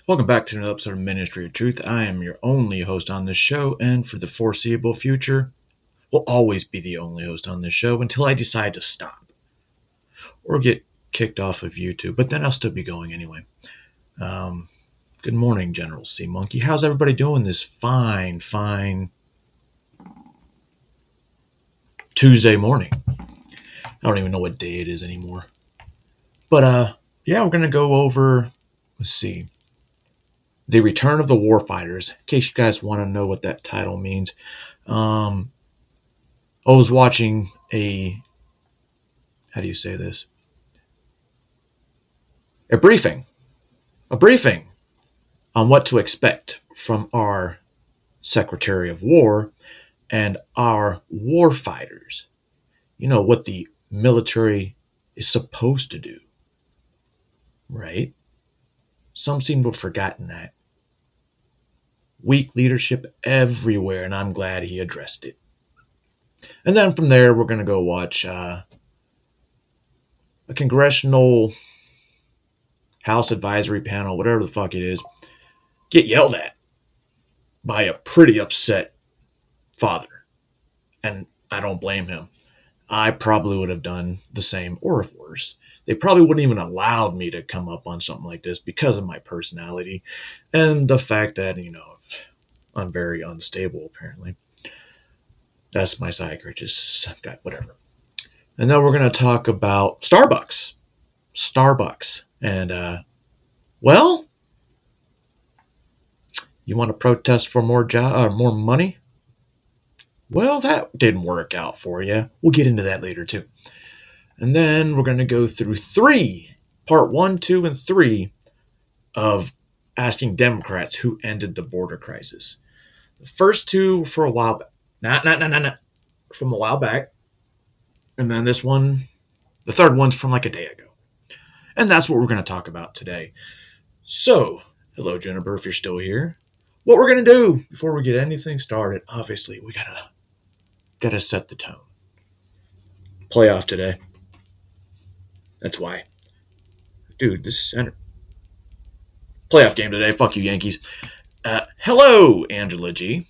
Welcome back to another episode of Ministry of Truth. I am your only host on this show, and for the foreseeable future, will always be the only host on this show until I decide to stop or get kicked off of YouTube. But then I'll still be going anyway. Good morning, General C. Monkey. How's everybody doing this fine Tuesday morning? I don't even know what day it is anymore. But yeah, we're gonna go over. Let's see. The Return of the Warfighters, in case you guys want to know what that title means. I was watching how do you say this? A briefing on what to expect from our Secretary of War and our warfighters. You know, what the military is supposed to do, right? Some seem to have forgotten that. Weak leadership everywhere, and I'm glad he addressed it. And then from there, we're going to go watch a congressional House advisory panel, whatever the fuck it is, get yelled at by a pretty upset father. And I don't blame him. I probably would have done the same, or if worse. They probably wouldn't even allowed me to come up on something like this because of my personality and the fact that, I'm very unstable, apparently. That's my psychiatrist. Got whatever. And then we're going to talk about Starbucks. And, well, you want to protest for more money? Well, that didn't work out for you. We'll get into that later, too. And then we're going to go through part 1, 2, and 3 of asking Democrats who ended the border crisis. The first two for a while back. From a while back. And then this one, the third one's from like a day ago. And that's what we're going to talk about today. So, hello, Jennifer, if you're still here. What we're going to do before we get anything started, obviously, we gotta set the tone. Playoff today. That's why. Dude, this is center. Playoff game today. Fuck you, Yankees. Hello, Angela G.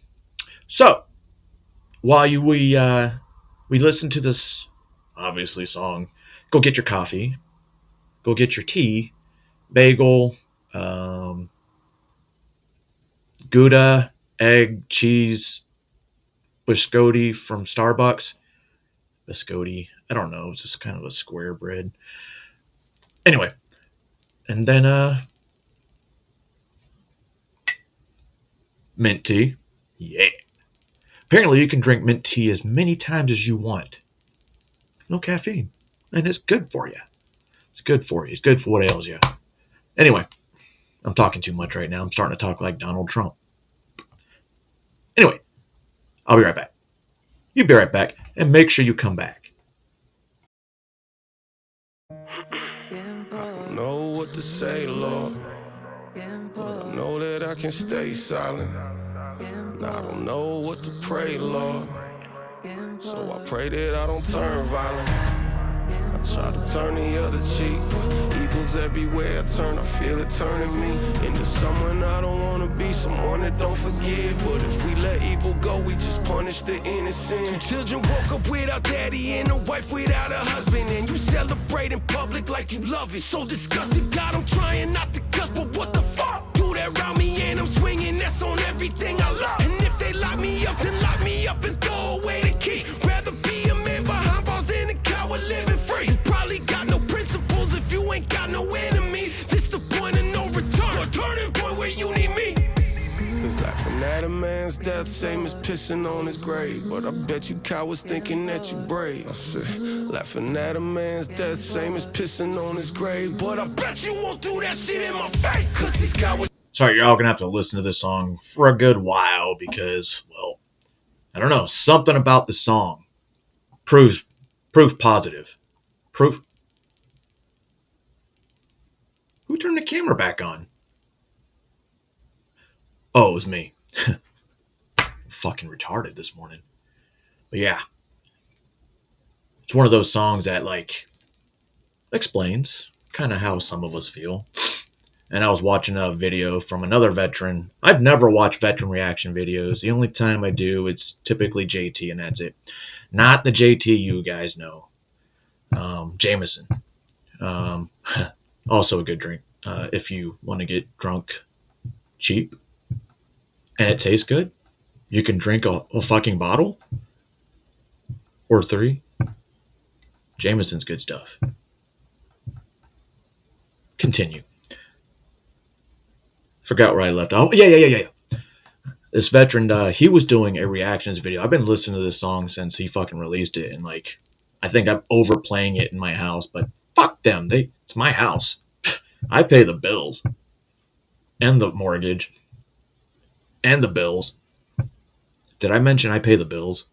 So, while we listen to this, obviously, song, go get your coffee. Go get your tea. Bagel. Gouda. Egg. Cheese. Biscotti from Starbucks. Biscotti. I don't know. It's just kind of a square bread. Anyway. And then, mint tea. Yeah. Apparently you can drink mint tea as many times as you want. No caffeine. And it's good for you. It's good for you. It's good for what ails you. Anyway. I'm talking too much right now. I'm starting to talk like Donald Trump. Anyway. I'll be right back. You be right back. And make sure you come back. I don't know what to say, Lord, but I know that I can stay silent. And I don't know what to pray, Lord, so I pray that I don't turn violent. I try to turn the other cheek, but evil's everywhere I turn. I feel it turning me into someone I don't want to be, someone that don't forgive. But if we let evil go, we just punish the innocent. 2 children woke up without daddy and a wife without a husband, and you celebrate in public like you love it. So disgusted, God, I'm trying not to cuss, but what the fuck? Do that around me and I'm swinging, that's on everything I love. And if they lock me up, then lock me up and throw away the key. Rather be a man behind bars than a coward living free. You probably got no principles if you ain't got no enemies. This the point of no return, your turning point where you need me. Cause laughing at a man's death, same as pissing on his grave. But I bet you cowards thinking that you brave. I said, laughing at a man's death, same as pissing on his grave. But I bet you won't do that shit in my face. Cause these cowards. Sorry, you're all going to have to listen to this song for a good while because, well, I don't know. Something about the song proves positive. Proof. Who turned the camera back on? Oh, it was me. Fucking retarded this morning. But yeah. It's one of those songs that, like, explains kind of how some of us feel. and I was watching a video from another veteran. I've never watched veteran reaction videos. The only time I do, it's typically JT, and that's it. Not the JT you guys know. Jameson. Um, also a good drink if you want to get drunk cheap and it tastes good. You can drink a fucking bottle or 3. Jameson's good stuff. Continue. Forgot where I left. Oh, yeah. This veteran, he was doing a reactions video. I've been listening to this song since he fucking released it, and like, I think I'm overplaying it in my house, but fuck them. It's my house. I pay the bills and the mortgage and the bills. Did I mention I pay the bills?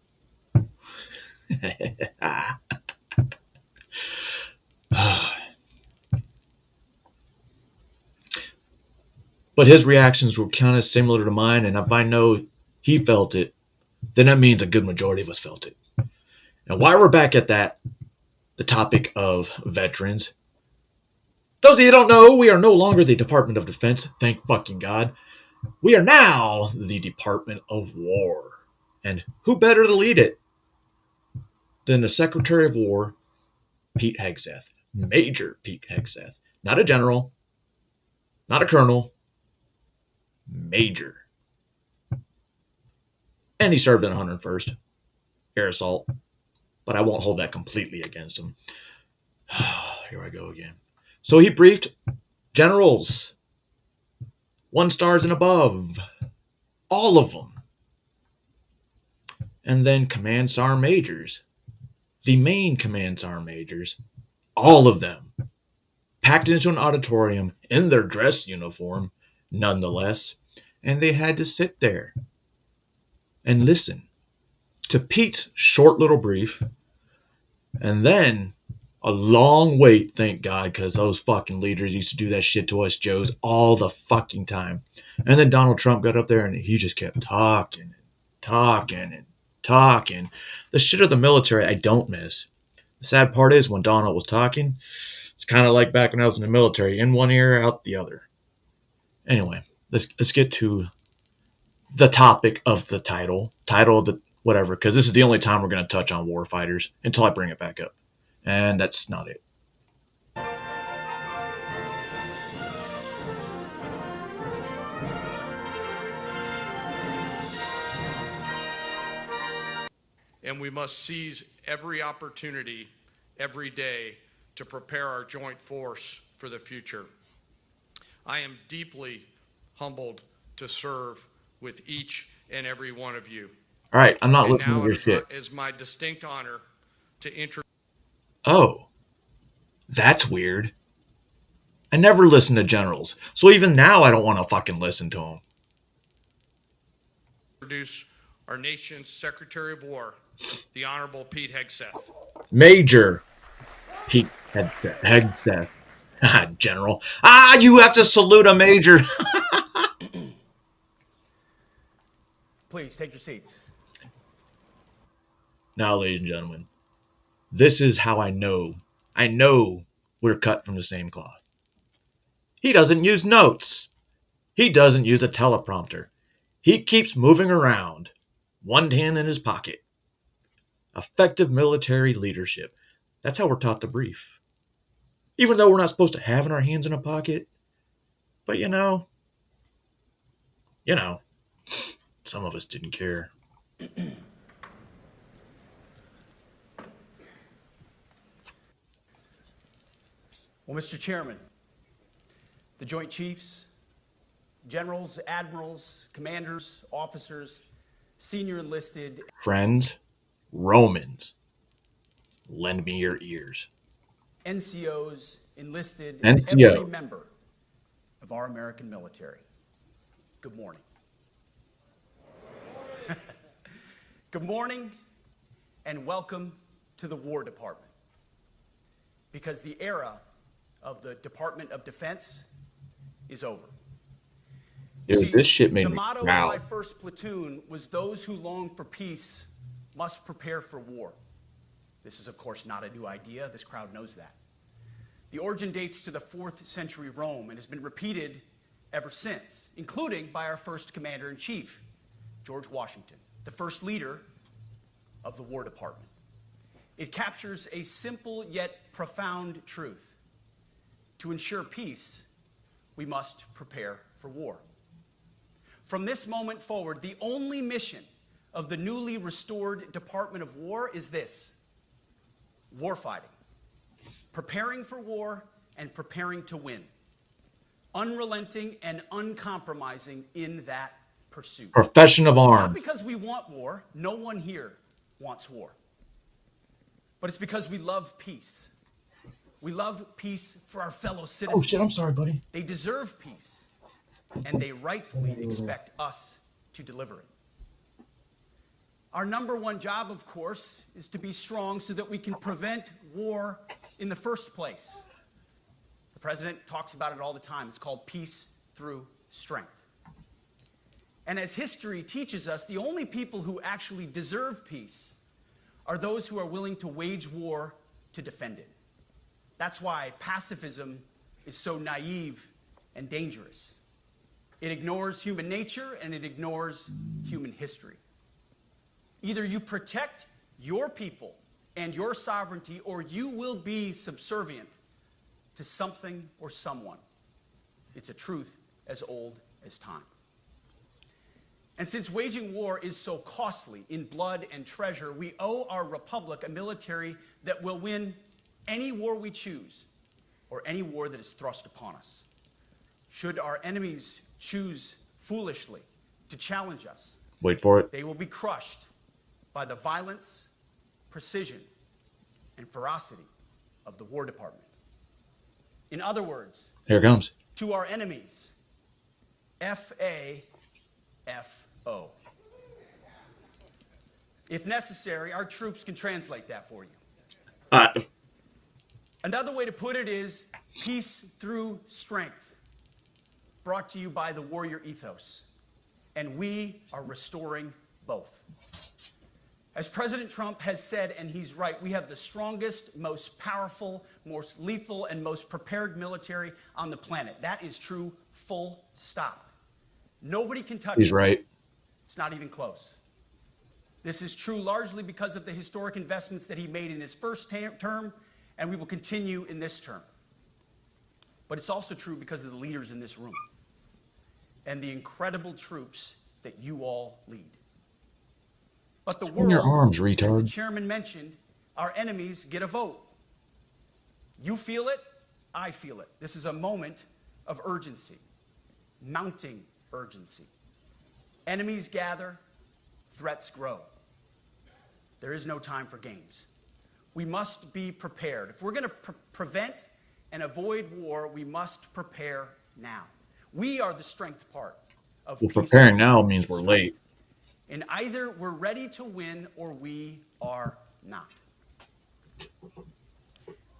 But his reactions were kind of similar to mine, and if I know he felt it, then that means a good majority of us felt it. And while we're back at that, the topic of veterans, those of you who don't know, we are no longer the Department of Defense, thank fucking God. We are now the Department of War. And who better to lead it than the Secretary of War, Pete Hegseth, Major Pete Hegseth. Not a general, not a colonel, Major. And he served in 101st Air Assault, but I won't hold that completely against him. Here I go again. So he briefed generals, 1 stars and above, all of them. And then command sergeant majors, the main command sergeant majors, all of them, packed into an auditorium in their dress uniform, nonetheless, and they had to sit there and listen to Pete's short little brief, and then a long wait, thank God, because those fucking leaders used to do that shit to us Joes all the fucking time. And then Donald Trump got up there and he just kept talking. The shit of the military I don't miss. The sad part is when Donald was talking, it's kind of like back when I was in the military, in one ear, out the other. Anyway, let's get to the topic of the title of the whatever, because this is the only time we're going to touch on Warfighters until I bring it back up. And that's not it. And we must seize every opportunity, every day, to prepare our joint force for the future. I am deeply humbled to serve with each and every one of you. All right, I'm not And listening to now your shit. it is my distinct honor to introduce. Oh, that's weird. I never listen to generals, so even now I don't want to fucking listen to them. Introduce our nation's Secretary of War, the Honorable Pete Hegseth. Major Pete Hegseth. General. You have to salute a major. Please take your seats. Now, ladies and gentlemen, this is how I know we're cut from the same cloth. He doesn't use notes. He doesn't use a teleprompter. He keeps moving around, one hand in his pocket. Effective military leadership. That's how we're taught to brief. Even though we're not supposed to have our hands in a pocket. But you know, some of us didn't care. Well, Mr. Chairman, the Joint Chiefs, generals, admirals, commanders, officers, senior enlisted, Friends, Romans, lend me your ears. NCOs, enlisted, NCO. and every member of our American military. Good morning. Good morning and welcome to the War Department. Because the era of the Department of Defense is over. Dude, this shit made the me motto proud. of my first platoon was those who long for peace must prepare for war. This is, of course, not a new idea. This crowd knows that. The origin dates to the 4th century Rome and has been repeated ever since, including by our first commander-in-chief, George Washington, the first leader of the War Department. It captures a simple yet profound truth. To ensure peace, we must prepare for war. From this moment forward, the only mission of the newly restored Department of War is this: warfighting. Preparing for war and preparing to win. Unrelenting and uncompromising in that pursuit. Profession of Not arms. because we want war. No one here wants war. But it's because we love peace. We love peace for our fellow citizens. Oh shit, I'm sorry, buddy. They deserve peace, and they rightfully expect us to deliver it. Our number one job, of course, is to be strong so that we can prevent war in the first place. The president talks about it all the time. It's called peace through strength. And as history teaches us, the only people who actually deserve peace are those who are willing to wage war to defend it. That's why pacifism is so naive and dangerous. It ignores human nature and it ignores human history. Either you protect your people and your sovereignty, or you will be subservient to something or someone. It's a truth as old as time. And since waging war is so costly in blood and treasure, we owe our republic a military that will win any war we choose, or any war that is thrust upon us. Should our enemies choose foolishly to challenge us, Wait for it. they will be crushed by the violence, precision, and ferocity of the War Department. In other words, Here it comes. to our enemies, F-A-F-O. If necessary, our troops can translate that for you. Another way to put it is peace through strength, brought to you by the warrior ethos. And we are restoring both. As President Trump has said, and he's right, we have the strongest, most powerful, most lethal, and most prepared military on the planet. That is true, full stop. Nobody can touch He's us. right. It's not even close. This is true largely because of the historic investments that he made in his first term, and we will continue in this term. But it's also true because of the leaders in this room and the incredible troops that you all lead. But the In your world, arms, as the retard. chairman mentioned, our enemies get a vote. You feel it, I feel it. This is a moment of urgency, mounting urgency. Enemies gather, threats grow. There is no time for games. We must be prepared. If we're going to prevent and avoid war, we must prepare now. We are the strength part of Well, peace. preparing now means we're late. And either we're ready to win or we are not.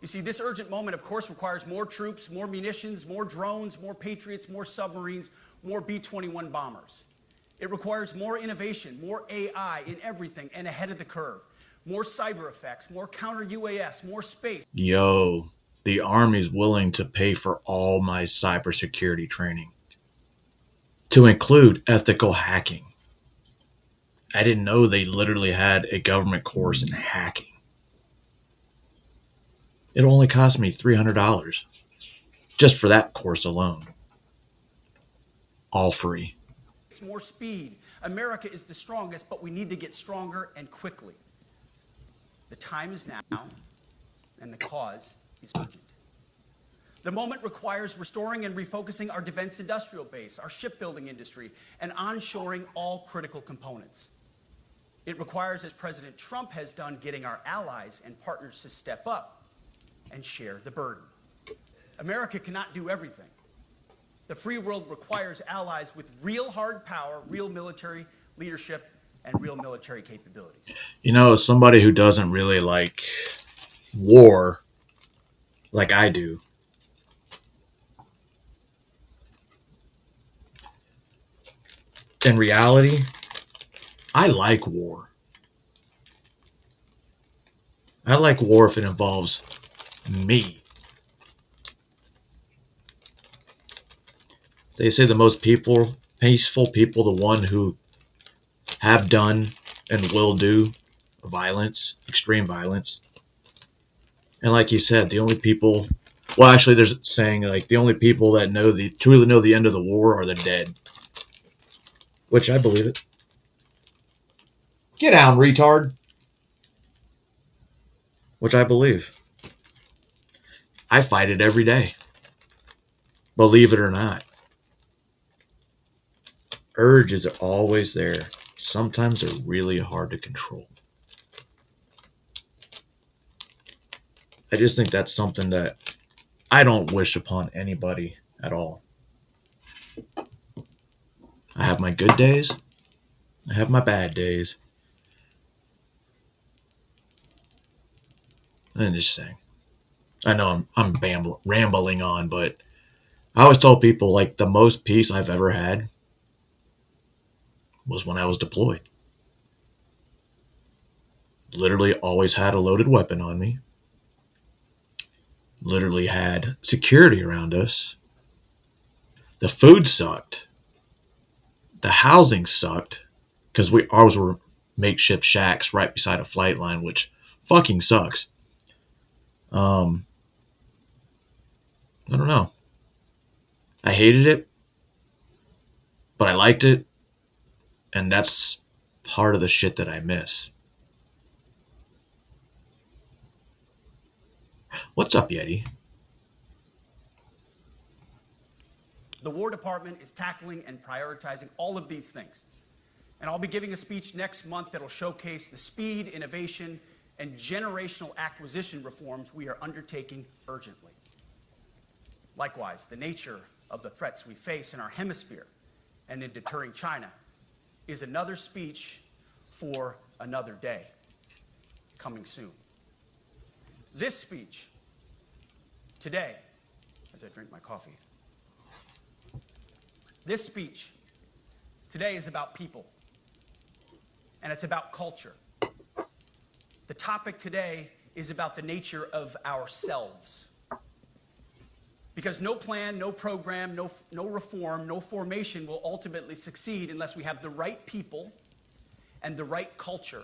You see, this urgent moment, of course, requires more troops, more munitions, more drones, more Patriots, more submarines, more B-21 bombers. It requires more innovation, more AI in everything and ahead of the curve, more cyber effects, more counter-UAS, more space. Yo, the Army's willing to pay for all my cybersecurity training, to include ethical hacking. I didn't know they literally had a government course in hacking. It only cost me $300 just for that course alone. All free. More speed. America is the strongest, but we need to get stronger and quickly. The time is now, and the cause is urgent. The moment requires restoring and refocusing our defense industrial base, our shipbuilding industry, and onshoring all critical components. It requires, as President Trump has done, getting our allies and partners to step up and share the burden. America cannot do everything. The free world requires allies with real hard power, real military leadership, and real military capabilities. You know, as somebody who doesn't really like war like I do, in reality, I like war. I like war if it involves me. They say the most peaceful people, the one who have done and will do violence, extreme violence. And like you said, the only people, well, actually, there's saying like the only people that truly know the end of the war are the dead, which I believe it. Get down, retard. Which I believe. I fight it every day. Believe it or not. Urges are always there. Sometimes they're really hard to control. I just think that's something that I don't wish upon anybody at all. I have my good days. I have my bad days. And just saying. I know I'm rambling on, but I always tell people like the most peace I've ever had was when I was deployed. Literally always had a loaded weapon on me. Literally had security around us. The food sucked. The housing sucked because ours were makeshift shacks right beside a flight line, which fucking sucks. I don't know. I hated it, but I liked it, and that's part of the shit that I miss. What's up, Yeti? The War Department is tackling and prioritizing all of these things. And I'll be giving a speech next month that'll showcase the speed, innovation, and generational acquisition reforms we are undertaking urgently. Likewise, the nature of the threats we face in our hemisphere and in deterring China is another speech for another day, coming soon. This speech, today, as I drink my coffee, this speech today is about people, and it's about culture. The topic today is about the nature of ourselves. Because no plan, no program, no reform, no formation will ultimately succeed unless we have the right people and the right culture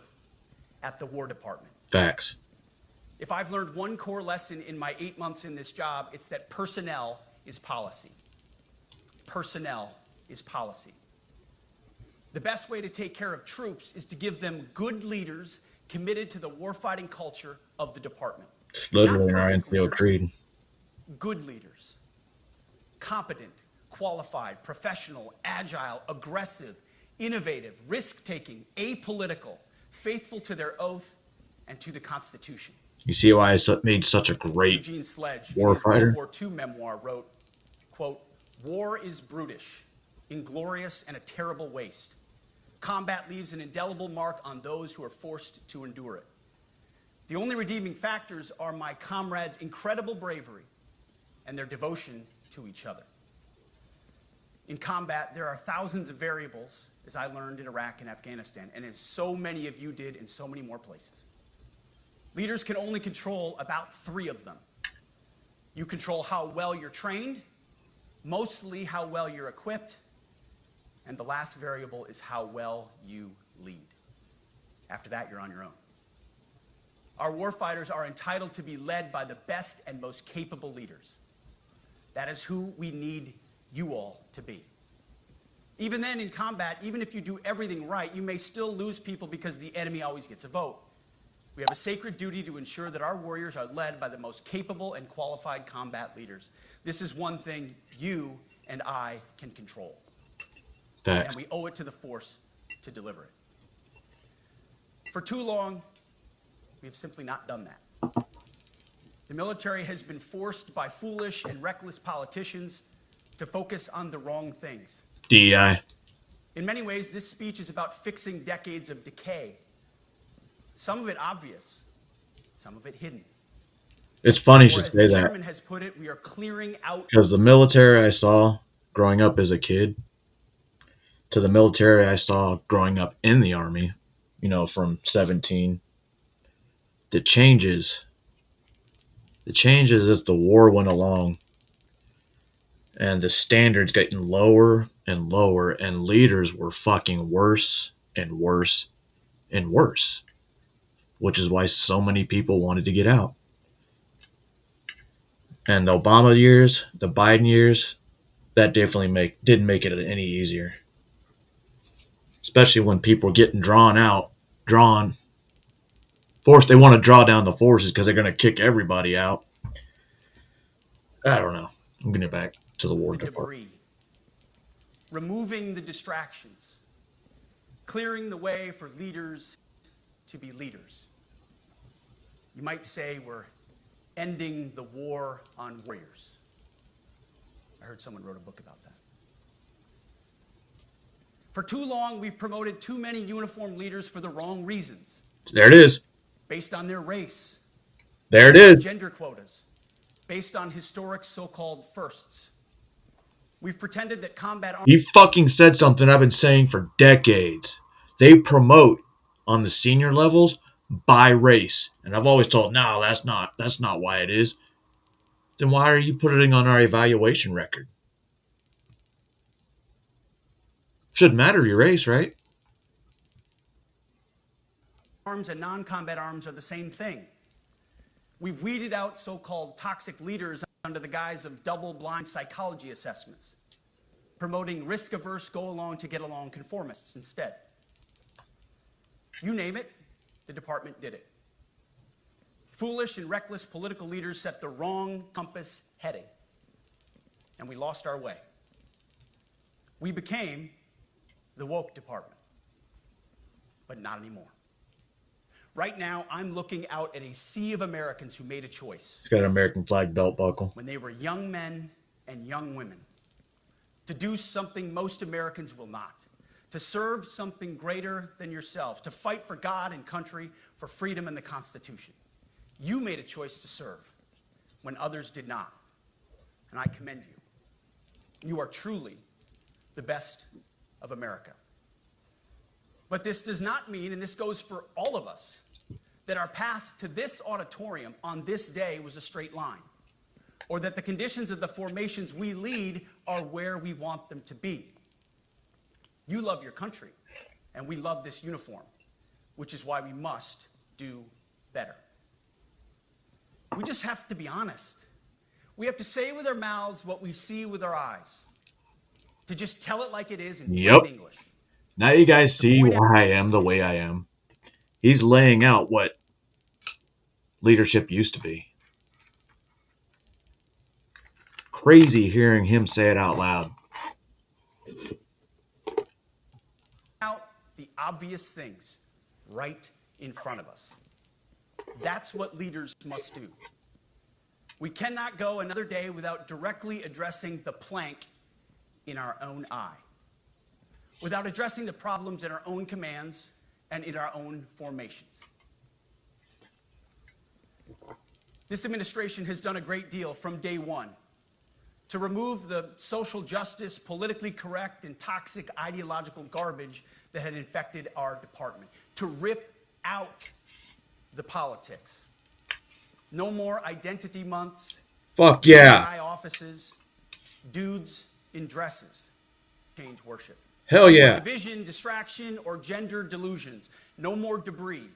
at the War Department. Facts. If I've learned one core lesson in my 8 months in this job, it's that personnel is policy. Personnel is policy. The best way to take care of troops is to give them good leaders committed to the warfighting culture of the department. It's literally in our Not perfect NCO leaders, creed. good leaders. Competent, qualified, professional, agile, aggressive, innovative, risk-taking, apolitical, faithful to their oath and to the Constitution. You see why I made such a great Eugene Sledge, war in his World fighter? War II memoir, wrote, quote, "War is brutish, inglorious, and a terrible waste. Combat leaves an indelible mark on those who are forced to endure it. The only redeeming factors are my comrades' incredible bravery and their devotion to each other. In combat, there are thousands of variables, as I learned in Iraq and Afghanistan, and as so many of you did in so many more places. Leaders can only control about 3 of them. You control how well you're trained, mostly how well you're equipped, and the last variable is how well you lead. After that, you're on your own. Our warfighters are entitled to be led by the best and most capable leaders. That is who we need you all to be. Even then, in combat, even if you do everything right, you may still lose people because the enemy always gets a vote. We have a sacred duty to ensure that our warriors are led by the most capable and qualified combat leaders. This is one thing you and I can control. And we owe it to the force to deliver it. For too long, we have simply not done that. The military has been forced by foolish and reckless politicians to focus on the wrong things. DEI. In many ways, this speech is about fixing decades of decay. Some of it obvious, some of it hidden. It's funny you Or should as say the that, chairman has put it, we are clearing out. because the military I saw growing up as a kid to the military I saw growing up in the Army, from 17, the changes as the war went along And the standards getting lower and lower, and leaders were fucking worse and worse and worse, which is why so many people wanted to get out. And the Obama years, the Biden years, that definitely didn't make it any easier. Especially when people are getting forced. They want to draw down the forces because they're going to kick everybody out. I don't know. I'm getting back to the War Department. Debris, removing the distractions, clearing the way for leaders to be leaders. You might say we're ending the war on warriors. I heard someone wrote a book about that. For too long, we've promoted too many uniformed leaders for the wrong reasons. There it is. Based on their race. There it is. Gender quotas. Based on historic so-called firsts. We've pretended that combat arms... You fucking said something I've been saying for decades. They promote on the senior levels by race. And I've always told, no, that's not why it is. Then why are you putting it on our evaluation record? Shouldn't matter your race, right? Arms and non-combat arms are the same thing. We've weeded out so-called toxic leaders under the guise of double-blind psychology assessments, promoting risk-averse, go-along-to-get-along conformists instead. You name it, the department did it. Foolish and reckless political leaders set the wrong compass heading, and we lost our way. We became the woke department, but not anymore. Right now, I'm looking out at a sea of Americans who made a choice. It's got an American flag belt buckle. When they were young men and young women, to do something most Americans will not, to serve something greater than yourselves, to fight for God and country, for freedom and the Constitution. You made a choice to serve when others did not, and I commend you. You are truly the best of America. But this does not mean, and this goes for all of us, that our path to this auditorium on this day was a straight line, or that the conditions of the formations we lead are where we want them to be. You love your country, and we love this uniform, which is why we must do better. We just have to be honest. We have to say with our mouths what we see with our eyes. To just tell it like it is in plain English. Now you guys see why I am the way I am. He's laying out what leadership used to be. Crazy hearing him say it out loud. Out the obvious things right in front of us. That's what leaders must do. We cannot go another day without directly addressing the plank in our own eye, without addressing the problems in our own commands and in our own formations. This administration has done a great deal from day one to remove the social justice, politically correct, and toxic ideological garbage that had infected our department, to rip out the politics. No more identity months. Fuck yeah. High offices, dudes in dresses. Change worship. Hell yeah. No division, distraction, or gender delusions. No more debris.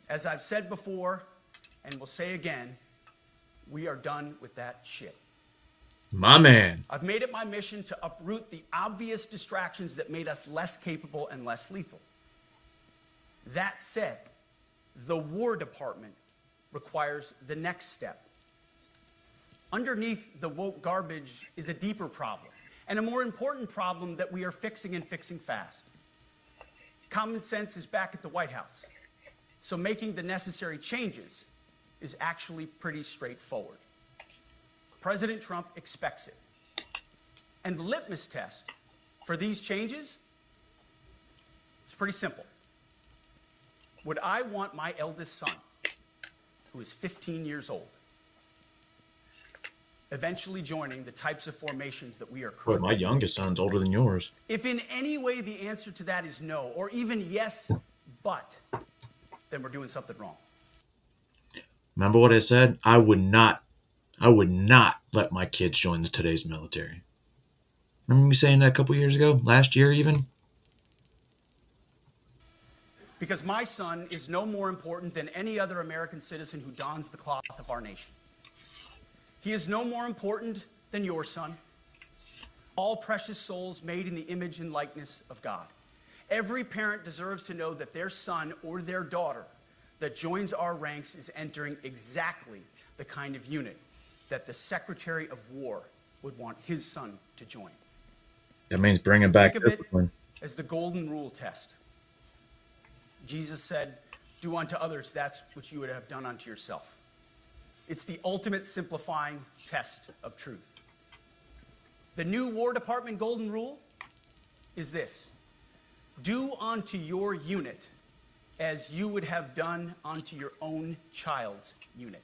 As I've said before, and will say again, we are done with that shit. My man. I've made it my mission to uproot the obvious distractions that made us less capable and less lethal. That said, the War Department requires the next step. Underneath the woke garbage is a deeper problem, and a more important problem that we are fixing and fixing fast. Common sense is back at the White House, so making the necessary changes is actually pretty straightforward. President Trump expects it. And the litmus test for these changes is pretty simple. Would I want my eldest son, who is 15 years old, eventually joining the types of formations that we are currently? But my youngest son's older than yours. If in any way the answer to that is no, or even yes, but, then we're doing something wrong. Remember what I said? I would not let my kids join today's military. Remember me saying that a couple years ago? Last year even? Because my son is no more important than any other American citizen who dons the cloth of our nation. He is no more important than your son. All precious souls made in the image and likeness of God. Every parent deserves to know that their son or their daughter that joins our ranks is entering exactly the kind of unit that the Secretary of War would want his son to join. That means bringing back Think of it discipline. as the golden rule test. Jesus said, do unto others that's what you would have done unto yourself. It's the ultimate simplifying test of truth. The new War Department golden rule is this: do unto your unit as you would have done unto your own child's unit.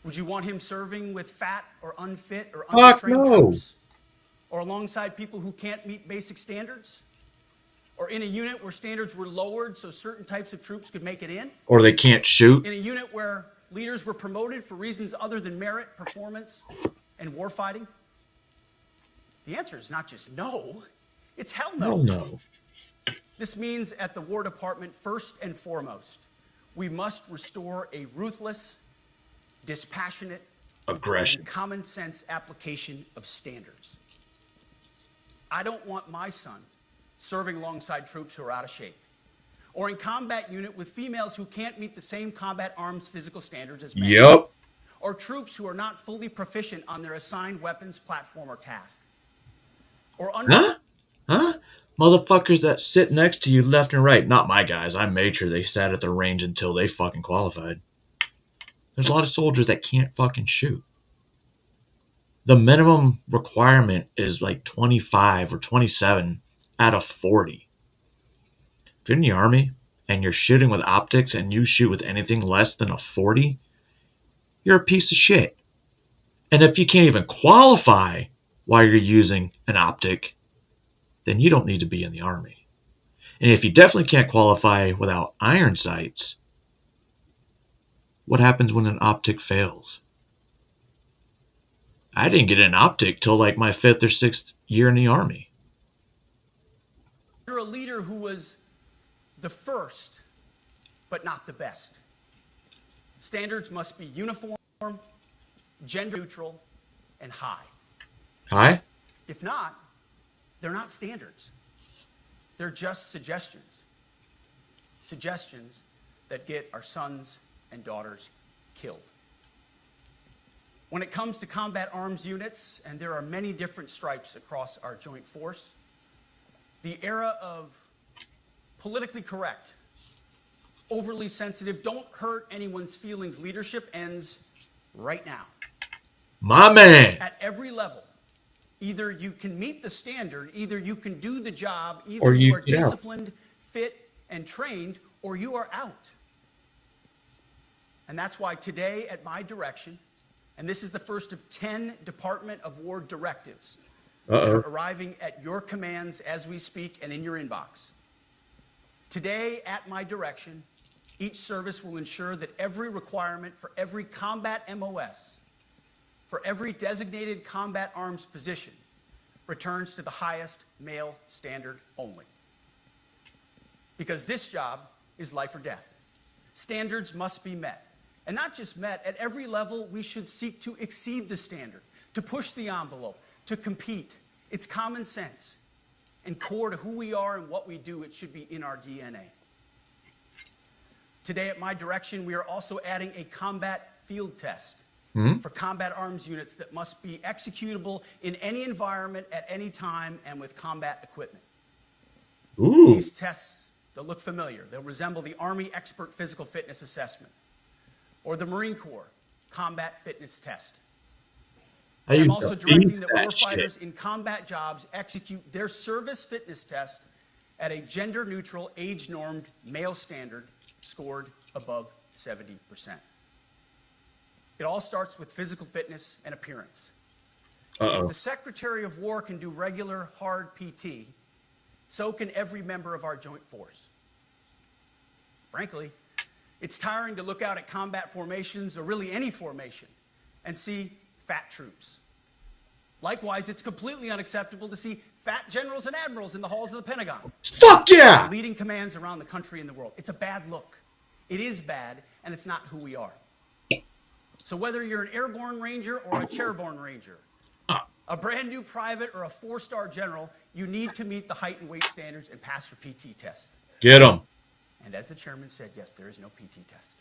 Would you want him serving with fat or unfit or untrained troops? Or alongside people who can't meet basic standards? Or in a unit where standards were lowered so certain types of troops could make it in? Or they can't shoot? In a unit where leaders were promoted for reasons other than merit, performance, and warfighting? The answer is not just no, it's hell no. Hell no. This means at the War Department, first and foremost, we must restore a ruthless, dispassionate, Aggression. and common sense application of standards. I don't want my son serving alongside troops who are out of shape, or in combat unit with females who can't meet the same combat arms physical standards as men. Yep. Or troops who are not fully proficient on their assigned weapons, platform, or task. Or Huh? Motherfuckers that sit next to you left and right. Not my guys. I made sure they sat at the range until they fucking qualified. There's a lot of soldiers that can't fucking shoot. The minimum requirement is like 25 or 27 out of 40. If you're in the Army and you're shooting with optics and you shoot with anything less than a 40, you're a piece of shit. And if you can't even qualify while you're using an optic, then you don't need to be in the Army. And if you definitely can't qualify without iron sights, what happens when an optic fails? I didn't get an optic till like my 5th or 6th year in the Army. You're a leader who was the first, but not the best. Standards must be uniform, gender neutral, and high. High? If not, they're not standards. They're just suggestions. Suggestions that get our sons and daughters killed. When it comes to combat arms units, and there are many different stripes across our joint force, the era of politically correct, overly sensitive, don't hurt anyone's feelings leadership ends right now. My man. At every level, either you can meet the standard, either you can do the job, either Or you are get out. disciplined, fit, and trained, or you are out. And that's why today, at my direction, and this is the first of 10 Department of War directives that are arriving at your commands as we speak and in your inbox. Today, at my direction, each service will ensure that every requirement for every combat MOS, for every designated combat arms position, returns to the highest male standard only. Because this job is life or death. Standards must be met. And not just met, at every level we should seek to exceed the standard, to push the envelope, to compete. It's common sense and core to who we are and what we do. It should be in our DNA. Today at my direction, we are also adding a combat field test for combat arms units that must be executable in any environment at any time and with combat equipment. Ooh. These tests, they'll look familiar. They'll resemble the Army Expert Physical Fitness Assessment or the Marine Corps Combat Fitness Test. I'm also directing that warfighters in combat jobs execute their service fitness test at a gender-neutral, age-normed male standard scored above 70%. It all starts with physical fitness and appearance. If the Secretary of War can do regular, hard PT, so can every member of our joint force. Frankly, it's tiring to look out at combat formations, or really any formation, and see fat troops. Likewise, it's completely unacceptable to see fat generals and admirals in the halls of the Pentagon. Fuck yeah! Leading commands around the country and the world. It's a bad look. It is bad, and it's not who we are. So whether you're an airborne ranger or a chairborne ranger, a brand new private or a 4-star general, you need to meet the height and weight standards and pass your PT test. Get them. And as the chairman said, yes, there is no PT test.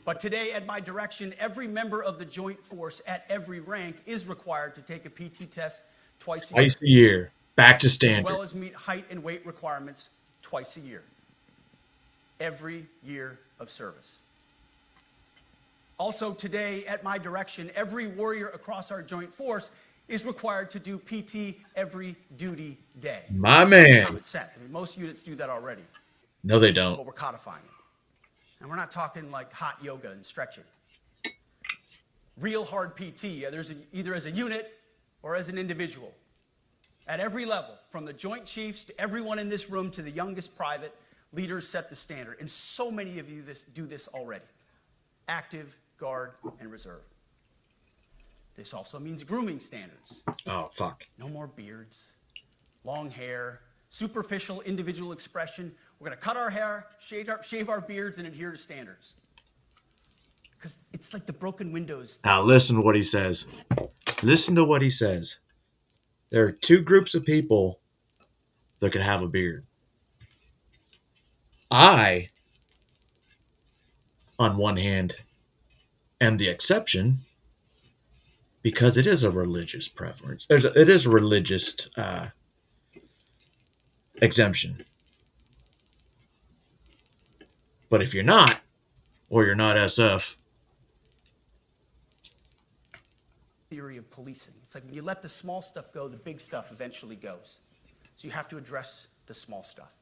But today, at my direction, every member of the Joint Force at every rank is required to take a PT test twice a year. Back to As standard. well as meet height and weight requirements twice a year. Every year of service. Also today, at my direction, every warrior across our Joint Force is required to do PT every duty day. My man. Common sense. I mean, most units do that already, No, they but don't. we're codifying it. And we're not talking like hot yoga and stretching. Real hard PT, either as a unit or as an individual. At every level, from the Joint Chiefs to everyone in this room to the youngest private, leaders set the standard. And so many of you do this already. Active, Guard, and Reserve. This also means grooming standards. Oh, fuck. No more beards, long hair, superficial individual expression. We're going to cut our hair, shave our beards, and adhere to standards. Because it's like the broken windows. Now listen to what he says. Listen to what he says. There are two groups of people that can have a beard. I, on one hand, am the exception because it is a religious preference. It is a religious exemption. But if you're not, or you're not SF, Theory of policing. It's like when you let the small stuff go, the big stuff eventually goes. So you have to address the small stuff.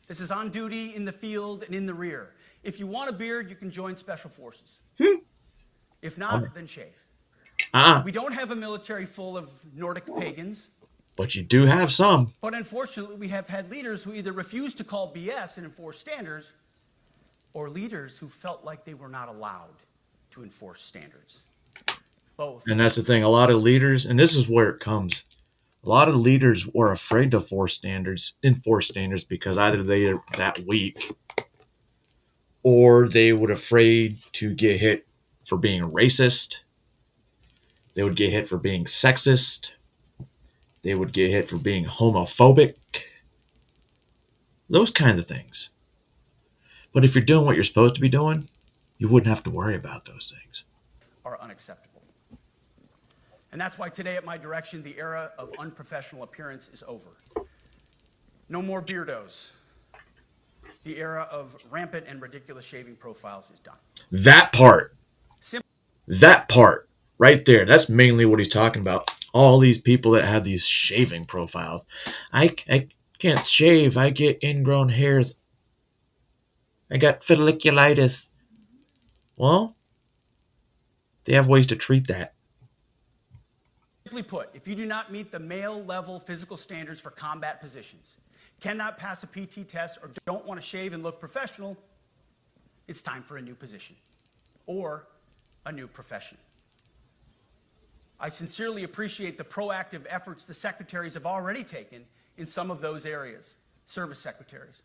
This is on duty, in the field, and in the rear. If you want a beard, you can join Special Forces. If not, then shave. We don't have a military full of Nordic pagans. But you do have some. But unfortunately, we have had leaders who either refused to call BS and enforce standards, or leaders who felt like they were not allowed to enforce standards. Both. And that's the thing. A lot of leaders, and this is where it comes. A lot of leaders were afraid to enforce standards because either they are that weak, or they were afraid to get hit for being racist. They would get hit for being sexist. They would get hit for being homophobic. Those kind of things. But if you're doing what you're supposed to be doing, you wouldn't have to worry about those things. Are unacceptable. And that's why today, at my direction, the era of unprofessional appearance is over. No more beardos. The era of rampant and ridiculous shaving profiles is done. That part right there, that's mainly what he's talking about. All these people that have these shaving profiles. I can't shave. I get ingrown hairs. I got folliculitis. Well, they have ways to treat that. Simply put, if you do not meet the male-level physical standards for combat positions, cannot pass a PT test, or don't want to shave and look professional, it's time for a new position or a new profession. I sincerely appreciate the proactive efforts the secretaries have already taken in some of those areas, service secretaries.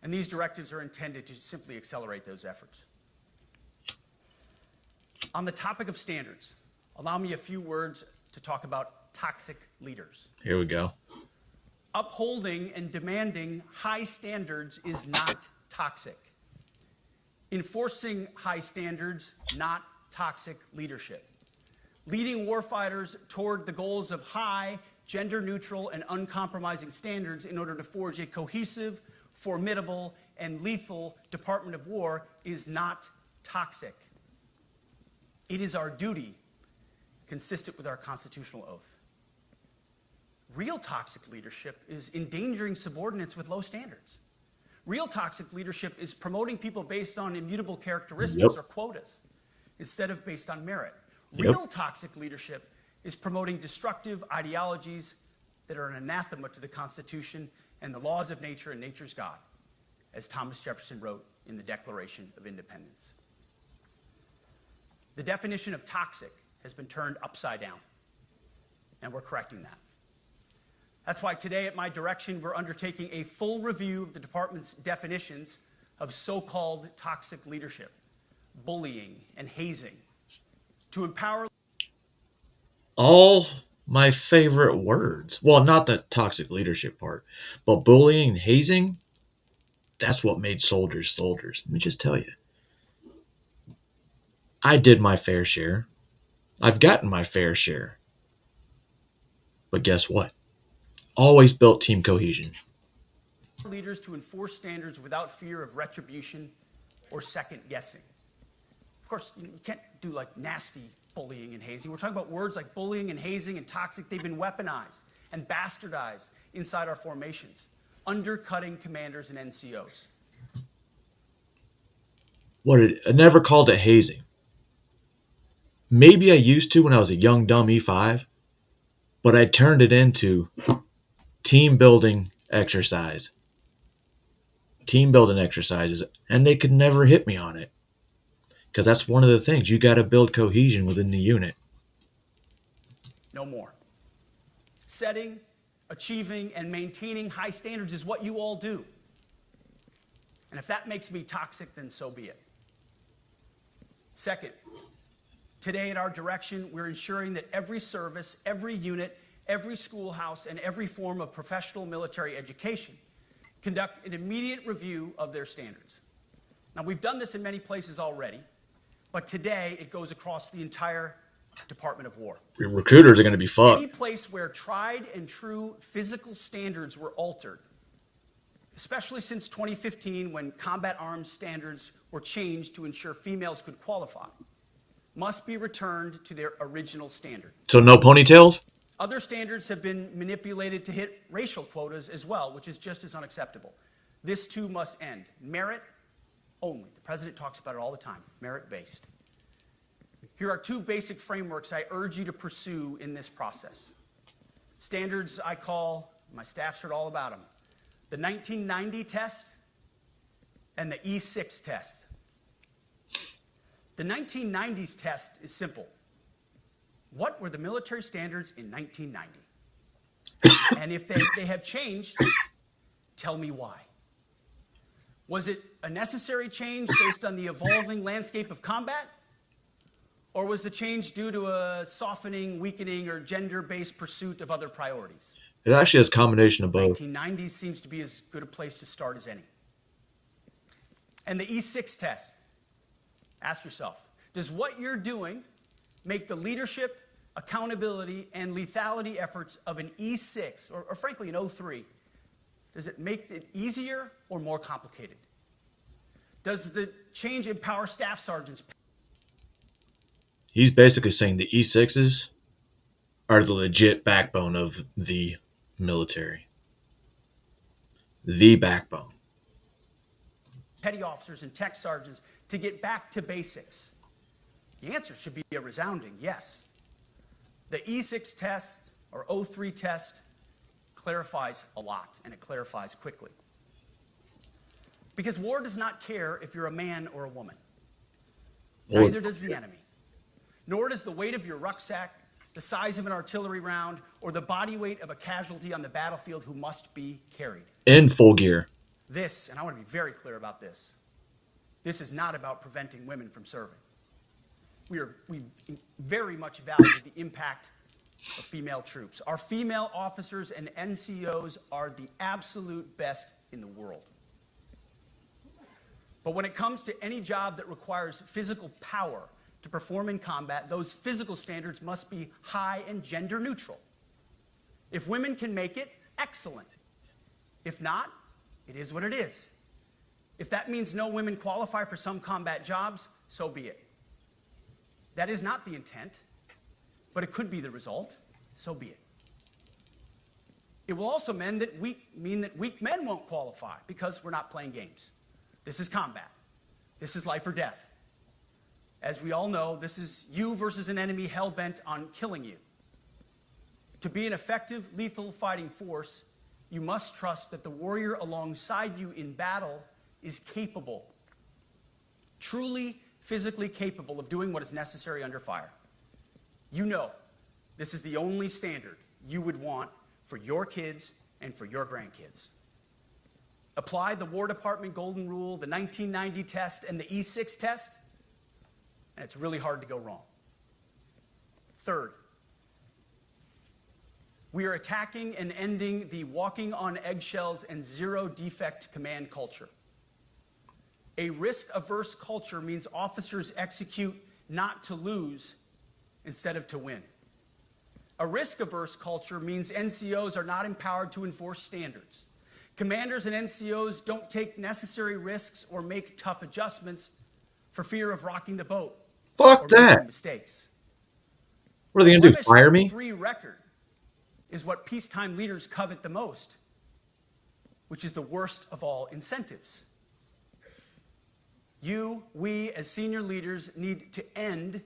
And these directives are intended to simply accelerate those efforts. On the topic of standards, allow me a few words to talk about toxic leaders. Here we go. Upholding and demanding high standards is not toxic. Enforcing high standards, not toxic leadership. Leading warfighters toward the goals of high, gender-neutral, and uncompromising standards in order to forge a cohesive, formidable, and lethal Department of War is not toxic. It is our duty, consistent with our constitutional oath. Real toxic leadership is endangering subordinates with low standards. Real toxic leadership is promoting people based on immutable characteristics or quotas instead of based on merit. Real toxic leadership is promoting destructive ideologies that are an anathema to the Constitution and the laws of nature and nature's God, as Thomas Jefferson wrote in the Declaration of Independence. The definition of toxic has been turned upside down, and we're correcting that. That's why today, at my direction, we're undertaking a full review of the department's definitions of so-called toxic leadership, bullying, and hazing to empower. All my favorite words. Well, not the toxic leadership part, but bullying and hazing, that's what made soldiers soldiers. Let me just tell you. I did my fair share. I've gotten my fair share. But guess what? Always built team cohesion. Leaders to enforce standards without fear of retribution or second guessing. Of course, you can't do like nasty bullying and hazing. We're talking about words like bullying and hazing and toxic. They've been weaponized and bastardized inside our formations, undercutting commanders and NCOs. I never called it hazing. Maybe I used to when I was a young dumb E5, but I turned it into team building exercise. Team building exercises, and they could never hit me on it. Because that's one of the things. You got to build cohesion within the unit. No more. Setting, achieving, and maintaining high standards is what you all do. And if that makes me toxic, then so be it. Second, today at our direction, we're ensuring that every service, every unit, every schoolhouse, and every form of professional military education conduct an immediate review of their standards. Now, we've done this in many places already, but today it goes across the entire Department of War. Recruiters are going to be fucked. Any place where tried and true physical standards were altered, especially since 2015 when combat arms standards were changed to ensure females could qualify, must be returned to their original standard. So no ponytails? Other standards have been manipulated to hit racial quotas as well, which is just as unacceptable. This too must end. Merit only. The president talks about it all the time, merit-based. Here are two basic frameworks I urge you to pursue in this process. Standards I call, my staff's heard all about them, the 1990 test and the E6 test. The 1990s test is simple. What were the military standards in 1990? And if they have changed, tell me why. Was it a necessary change based on the evolving landscape of combat? Or was the change due to a softening, weakening, or gender-based pursuit of other priorities? It actually has a combination of both. 1990s seems to be as good a place to start as any. And the E6 test. Ask yourself, does what you're doing make the leadership, accountability, and lethality efforts of an E6, or frankly an O3, does it make it easier or more complicated? Does the change empower staff sergeants? He's basically saying the E6s are the legit backbone of the military. The backbone. Petty officers and tech sergeants to get back to basics? The answer should be a resounding yes. The E6 test, or O3 test, clarifies a lot, and it clarifies quickly. Because war does not care if you're a man or a woman. Neither does the enemy. Nor does the weight of your rucksack, the size of an artillery round, or the body weight of a casualty on the battlefield who must be carried. In full gear. This, and I want to be very clear about this, this is not about preventing women from serving. We very much value the impact of female troops. Our female officers and NCOs are the absolute best in the world. But when it comes to any job that requires physical power to perform in combat, those physical standards must be high and gender neutral. If women can make it, excellent. If not, it is what it is. If that means no women qualify for some combat jobs, so be it. That is not the intent, but it could be the result, so be it. It will also mean that weak men won't qualify because we're not playing games. This is combat. This is life or death. As we all know, this is you versus an enemy hell-bent on killing you. To be an effective, lethal fighting force, you must trust that the warrior alongside you in battle is capable, truly physically capable of doing what is necessary under fire. You know this is the only standard you would want for your kids and for your grandkids. Apply the War Department Golden Rule, the 1990 test, and the E6 test, and it's really hard to go wrong. Third, we are attacking and ending the walking on eggshells and zero defect command culture. A risk-averse culture means officers execute not to lose instead of to win. A risk-averse culture means NCOs are not empowered to enforce standards. Commanders and NCOs don't take necessary risks or make tough adjustments for fear of rocking the boat. Fuck or that. making mistakes. What are they going to do, fire me? Free record is what peacetime leaders covet the most, which is the worst of all incentives. We, as senior leaders, need to end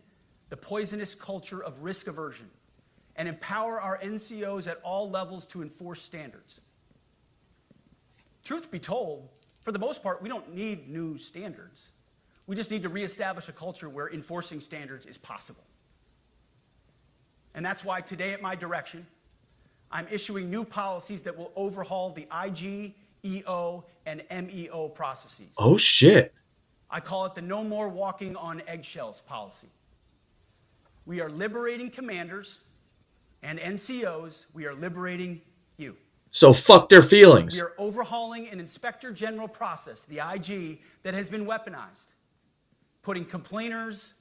the poisonous culture of risk aversion and empower our NCOs at all levels to enforce standards. Truth be told, for the most part, we don't need new standards. We just need to reestablish a culture where enforcing standards is possible. And that's why today, at my direction, I'm issuing new policies that will overhaul the IG, EO, and MEO processes. Oh, shit. I call it the No More Walking on Eggshells policy. We are liberating commanders and NCOs. We are liberating you. So fuck their feelings. We are overhauling an inspector general process, the IG, that has been weaponized, putting complainers,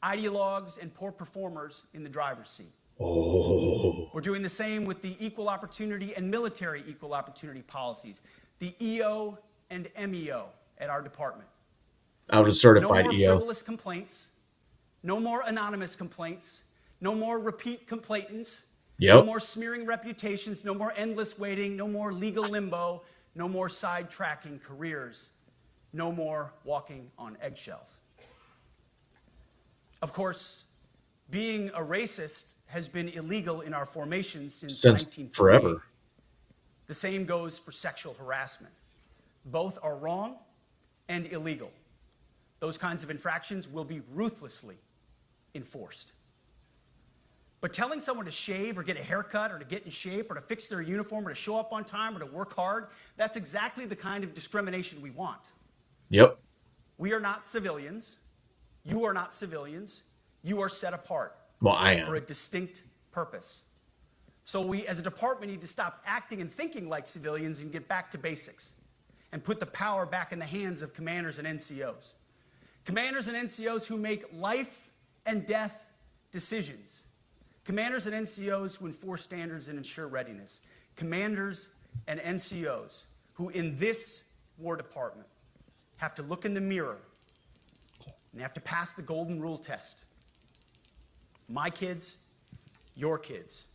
ideologues, and poor performers in the driver's seat. Oh. We're doing the same with the equal opportunity and military equal opportunity policies, the EO and MEO at our department. I was a certified No more EO. frivolous complaints, no more anonymous complaints, no more repeat complainants, Yep. no more smearing reputations, no more endless waiting, no more legal limbo, no more sidetracking careers, no more walking on eggshells. Of course, being a racist has been illegal in our formation since 1948. Forever. The same goes for sexual harassment. Both are wrong and illegal. Those kinds of infractions will be ruthlessly enforced. But telling someone to shave or get a haircut or to get in shape or to fix their uniform or to show up on time or to work hard, that's exactly the kind of discrimination we want. Yep. We are not civilians. You are not civilians. You are set apart. Well, I am. For a distinct purpose. So we, as a department, need to stop acting and thinking like civilians and get back to basics and put the power back in the hands of commanders and NCOs. Commanders and NCOs who make life and death decisions. Commanders and NCOs who enforce standards and ensure readiness. Commanders and NCOs who, in this War Department, have to look in the mirror and they have to pass the Golden Rule test. My kids, your kids,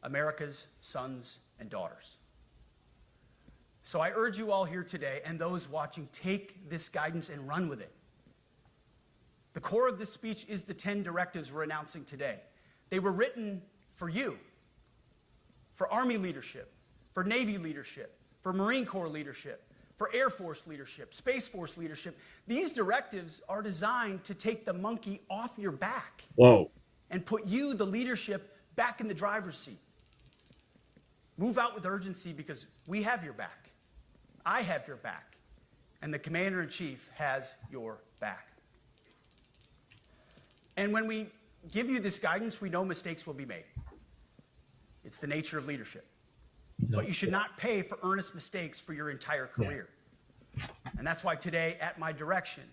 America's sons and daughters. So I urge you all here today and those watching, take this guidance and run with it. The core of this speech is the 10 directives we're announcing today. They were written for you, for Army leadership, for Navy leadership, for Marine Corps leadership, for Air Force leadership, Space Force leadership. These directives are designed to take the monkey off your back. Whoa. And put you, the leadership, back in the driver's seat. Move out with urgency because we have your back. I have your back. And the Commander-in-Chief has your back. And when we give you this guidance, we know mistakes will be made. It's the nature of leadership. No. But you should not pay for earnest mistakes for your entire career. Yeah. And that's why today, at my direction,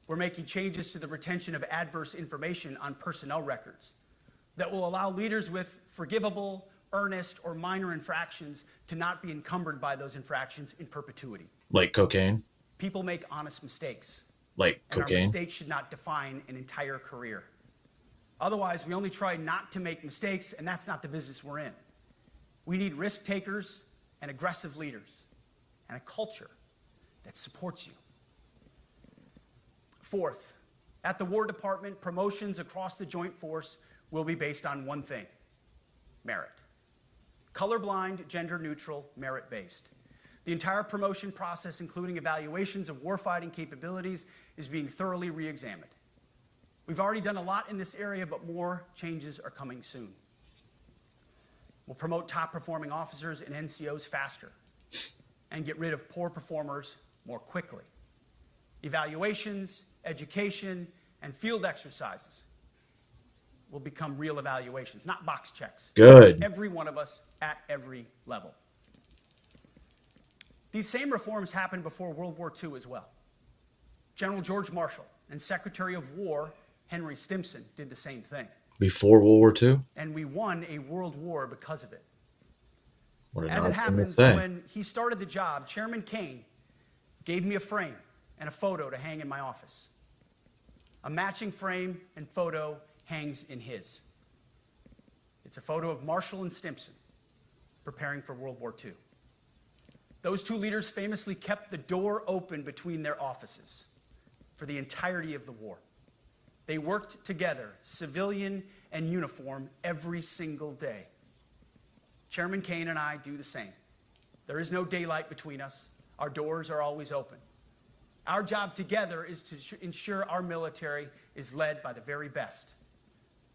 we're making changes to the retention of adverse information on personnel records that will allow leaders with forgivable, earnest, or minor infractions to not be encumbered by those infractions in perpetuity. Like cocaine? People make honest mistakes. Like and cocaine? Our mistakes should not define an entire career. Otherwise, we only try not to make mistakes, and that's not the business we're in. We need risk takers and aggressive leaders and a culture that supports you. Fourth, at the War Department, promotions across the Joint Force will be based on one thing: merit. Colorblind, gender-neutral, merit-based. The entire promotion process, including evaluations of warfighting capabilities, is being thoroughly re-examined. We've already done a lot in this area, but more changes are coming soon. We'll promote top-performing officers and NCOs faster and get rid of poor performers more quickly. Evaluations, education, and field exercises will become real evaluations, not box checks. Good. Every one of us at every level. These same reforms happened before World War II as well. General George Marshall and Secretary of War Henry Stimson did the same thing. Before World War II? And we won a world war because of it. What an As it awesome happens, thing. when he started the job, Chairman Kane gave me a frame and a photo to hang in my office. A matching frame and photo hangs in his. It's a photo of Marshall and Stimson preparing for World War II. Those two leaders famously kept the door open between their offices for the entirety of the war. They worked together, civilian and uniform, every single day. Chairman Kane and I do the same. There is no daylight between us. Our doors are always open. Our job together is to ensure our military is led by the very best,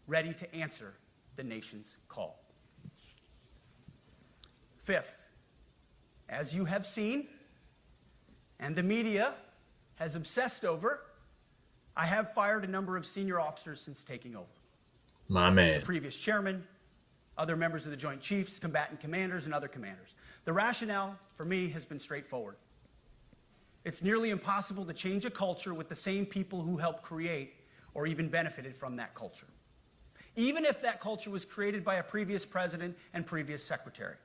ready to answer the nation's call. Fifth, as you have seen, and the media has obsessed over, I have fired a number of senior officers since taking over. My man. The previous chairman, other members of the Joint Chiefs, combatant commanders, and other commanders. The rationale for me has been straightforward. It's nearly impossible to change a culture with the same people who helped create or even benefited from that culture, even if that culture was created by a previous president and previous secretary.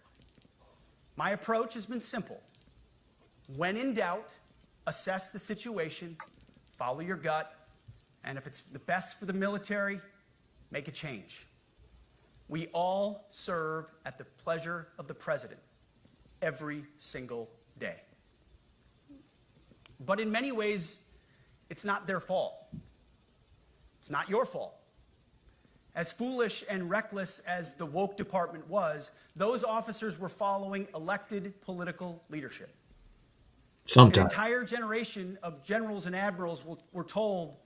My approach has been simple. When in doubt, assess the situation, follow your gut, and if it's the best for the military, make a change. We all serve at the pleasure of the president every single day. But in many ways, it's not their fault. It's not your fault. As foolish and reckless as the woke department was, those officers were following elected political leadership. An Sometimes. entire generation of generals and admirals were told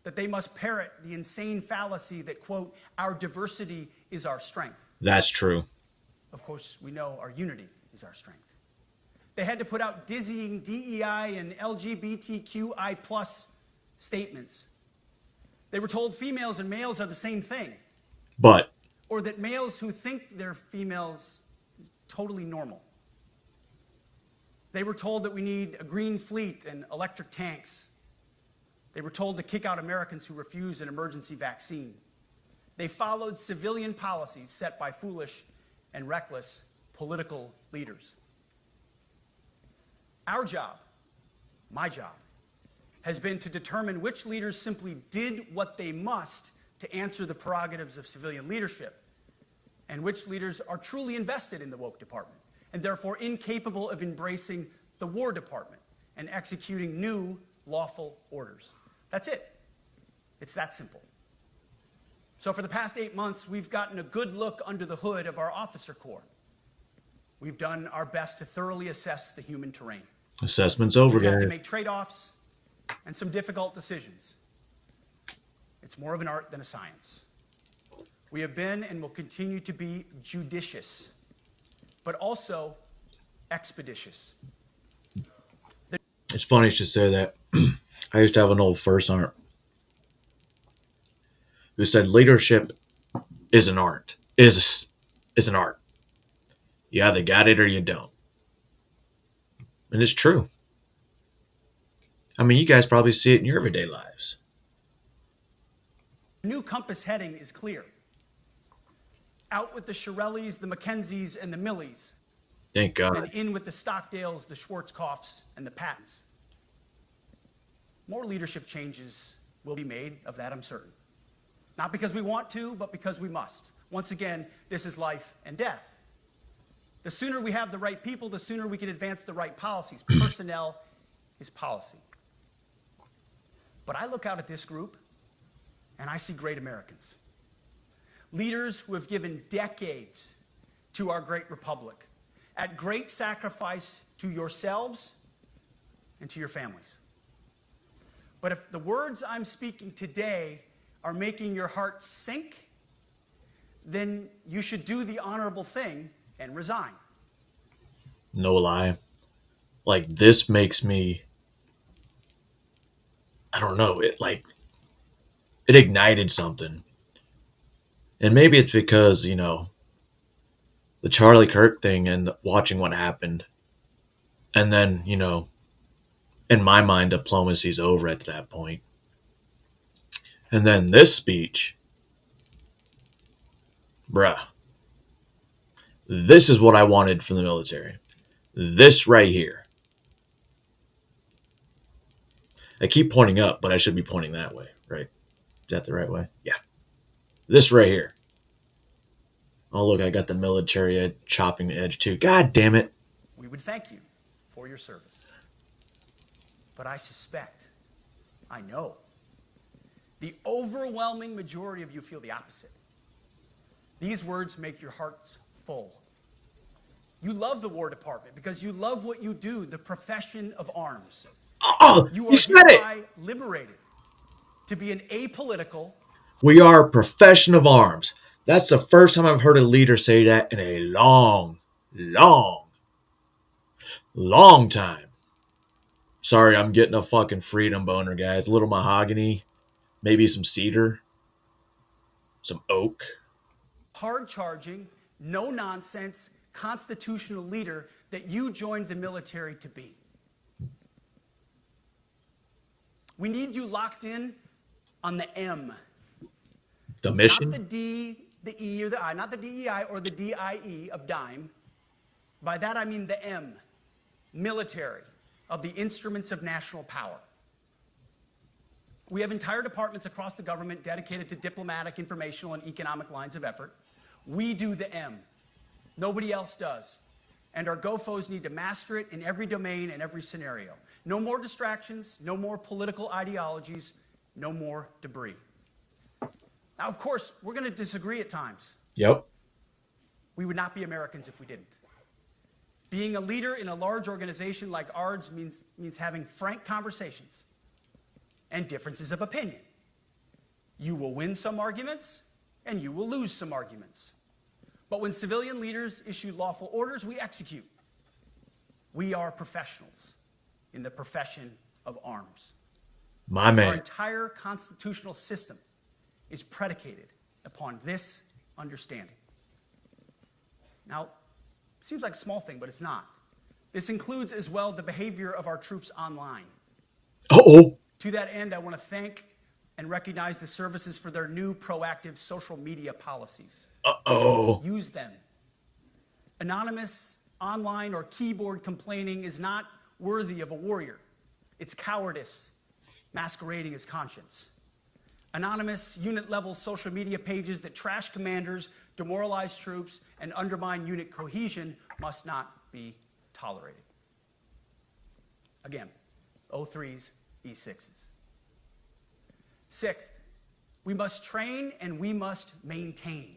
that they must parrot the insane fallacy that, quote, our diversity is our strength. That's true. Of course, we know our unity is our strength. They had to put out dizzying DEI and LGBTQI+ statements. They were told females and males are the same thing, But or that males who think they're females is totally normal. They were told that we need a green fleet and electric tanks. They were told to kick out Americans who refuse an emergency vaccine. They followed civilian policies set by foolish and reckless political leaders. Our job, my job, has been to determine which leaders simply did what they must to answer the prerogatives of civilian leadership, and which leaders are truly invested in the woke department, and therefore incapable of embracing the War Department and executing new lawful orders. That's it. It's that simple. So for the past 8 months, we've gotten a good look under the hood of our officer corps. We've done our best to thoroughly assess the human terrain. assessment's over, We've had to guys. make trade-offs and some difficult decisions. It's more of an art than a science. We have been and will continue to be judicious, but also expeditious. It's funny you should say that. I used to have an old first sergeant who said leadership is an art. Is an art. You either got it or you don't. And it's true. I mean, you guys probably see it in your everyday lives. The new compass heading is clear. Out with the Shirellis, the Mackenzies, and the Millies, Thank God. and in with the Stockdales, the Schwarzkopfs, and the Pattons. More leadership changes will be made, of that I'm certain. Not because we want to, but because we must. Once again, this is life and death. The sooner we have the right people, the sooner we can advance the right policies. Personnel is policy. But I look out at this group, and I see great Americans. Leaders who have given decades to our great republic, at great sacrifice to yourselves and to your families. But if the words I'm speaking today are making your heart sink, then you should do the honorable thing and resign. No lie. Like, this makes me, I don't know, it ignited something. And maybe it's because, the Charlie Kirk thing and watching what happened. And then, in my mind, diplomacy's over at that point. And then this speech, bruh, this is what I wanted from the military. This right here. I keep pointing up, but I should be pointing that way, right? Is that the right way? Yeah. This right here. Oh, look, I got the military edge, chopping the edge too. God damn it. We would thank you for your service. But I suspect, I know, the overwhelming majority of you feel the opposite. These words make your hearts full. You love the War Department because you love what you do, the profession of arms. Oh, You you are said it. hereby liberated to be an apolitical. We are a profession of arms. That's the first time I've heard a leader say that in a long, long, long time. Sorry, I'm getting a fucking freedom boner, guys. A little mahogany, maybe some cedar, some oak. Hard-charging, no-nonsense, constitutional leader that you joined the military to be. We need you locked in on the M. The mission? Not the D, the E, or the I. Not the DEI or the DIE of dime. By that I mean the M, military, of the instruments of national power. We have entire departments across the government dedicated to diplomatic, informational, and economic lines of effort. We do the M. Nobody else does. And our GoFos need to master it in every domain and every scenario. No more distractions, no more political ideologies, no more debris. Now, of course, we're going to disagree at times. Yep. We would not be Americans if we didn't. Being a leader in a large organization like ours means having frank conversations and differences of opinion. You will win some arguments, and you will lose some arguments. But when civilian leaders issue lawful orders, we execute. We are professionals in the profession of arms. My Our man. entire constitutional system is predicated upon this understanding. Now, it seems like a small thing, but it's not. This includes as well the behavior of our troops online. Uh-oh. To that end, I want to thank and recognize the services for their new proactive social media policies. Uh-oh. Use them. Anonymous, online, or keyboard complaining is not worthy of a warrior. It's cowardice masquerading as conscience. Anonymous, unit-level social media pages that trash commanders, demoralize troops, and undermine unit cohesion must not be tolerated. Again, O3s, E6s. Sixth, we must train and we must maintain.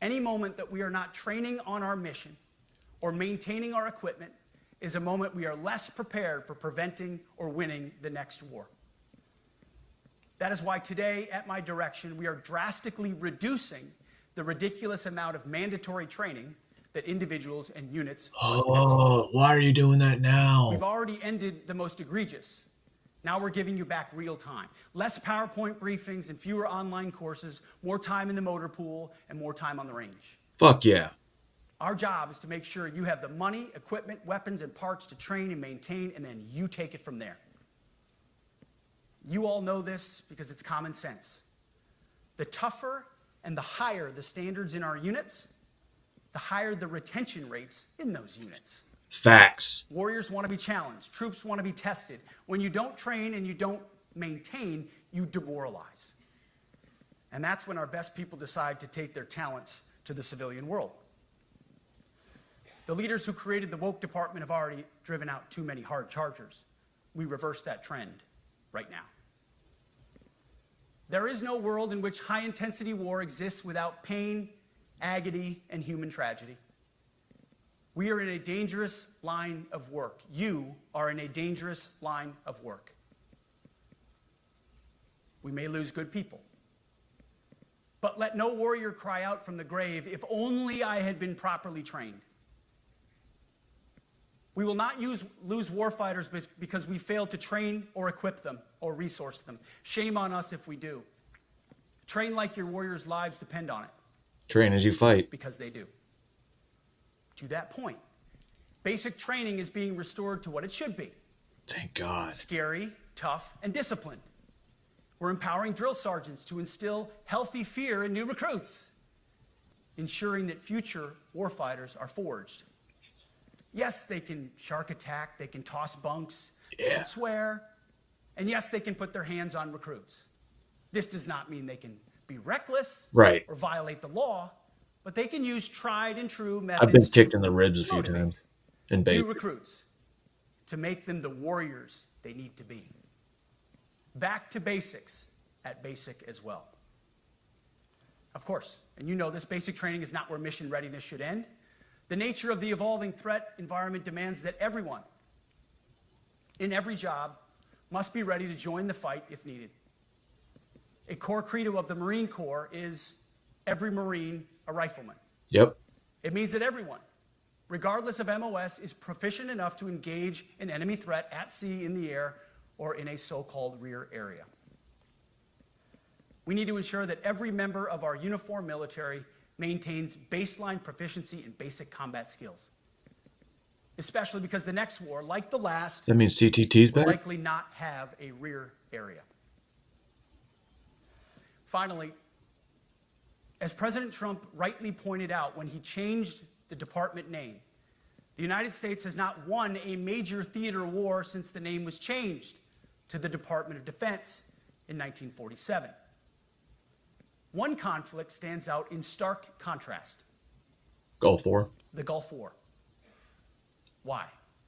Any moment that we are not training on our mission or maintaining our equipment is a moment we are less prepared for preventing or winning the next war. That is why today, at my direction, we are drastically reducing the ridiculous amount of mandatory training that individuals and units must execute. Oh, why are you doing that now? We've already ended the most egregious. Now we're giving you back real time. Less PowerPoint briefings and fewer online courses, more time in the motor pool, and more time on the range. Fuck yeah. Our job is to make sure you have the money, equipment, weapons, and parts to train and maintain, and then you take it from there. You all know this because it's common sense. The tougher and the higher the standards in our units, the higher the retention rates in those units. Facts. Warriors want to be challenged. Troops want to be tested. When you don't train and you don't maintain, you demoralize. And that's when our best people decide to take their talents to the civilian world. The leaders who created the woke department have already driven out too many hard chargers. We reverse that trend right now. There is no world in which high-intensity war exists without pain, agony, and human tragedy. We are in a dangerous line of work. You are in a dangerous line of work. We may lose good people. But let no warrior cry out from the grave, if only I had been properly trained. We will not lose warfighters because we failed to train or equip them or resource them. Shame on us if we do. Train like your warriors' lives depend on it. Train as you fight. Because they do. To that point, basic training is being restored to what it should be. Thank God. Scary, tough, and disciplined. We're empowering drill sergeants to instill healthy fear in new recruits, ensuring that future warfighters are forged. Yes, they can shark attack, they can toss bunks, they can swear, and yes, they can put their hands on recruits. This does not mean they can be reckless or violate the law, but they can use tried and true methods. I've been kicked in the ribs a few times in new recruits to make them the warriors they need to be. Back to basics at basic as well. Of course, and you know this, basic training is not where mission readiness should end. The nature of the evolving threat environment demands that everyone in every job must be ready to join the fight if needed. A core credo of the Marine Corps is every Marine a rifleman. Yep. It means that everyone, regardless of MOS, is proficient enough to engage an enemy threat at sea, in the air, or in a so-called rear area. We need to ensure that every member of our uniformed military maintains baseline proficiency in basic combat skills, especially because the next war, like the last, that means CTT's will back? likely not have a rear area. Finally, as President Trump rightly pointed out when he changed the department name, the United States has not won a major theater war since the name was changed to the Department of Defense in 1947. One conflict stands out in stark contrast. Gulf War. The Gulf War. Why?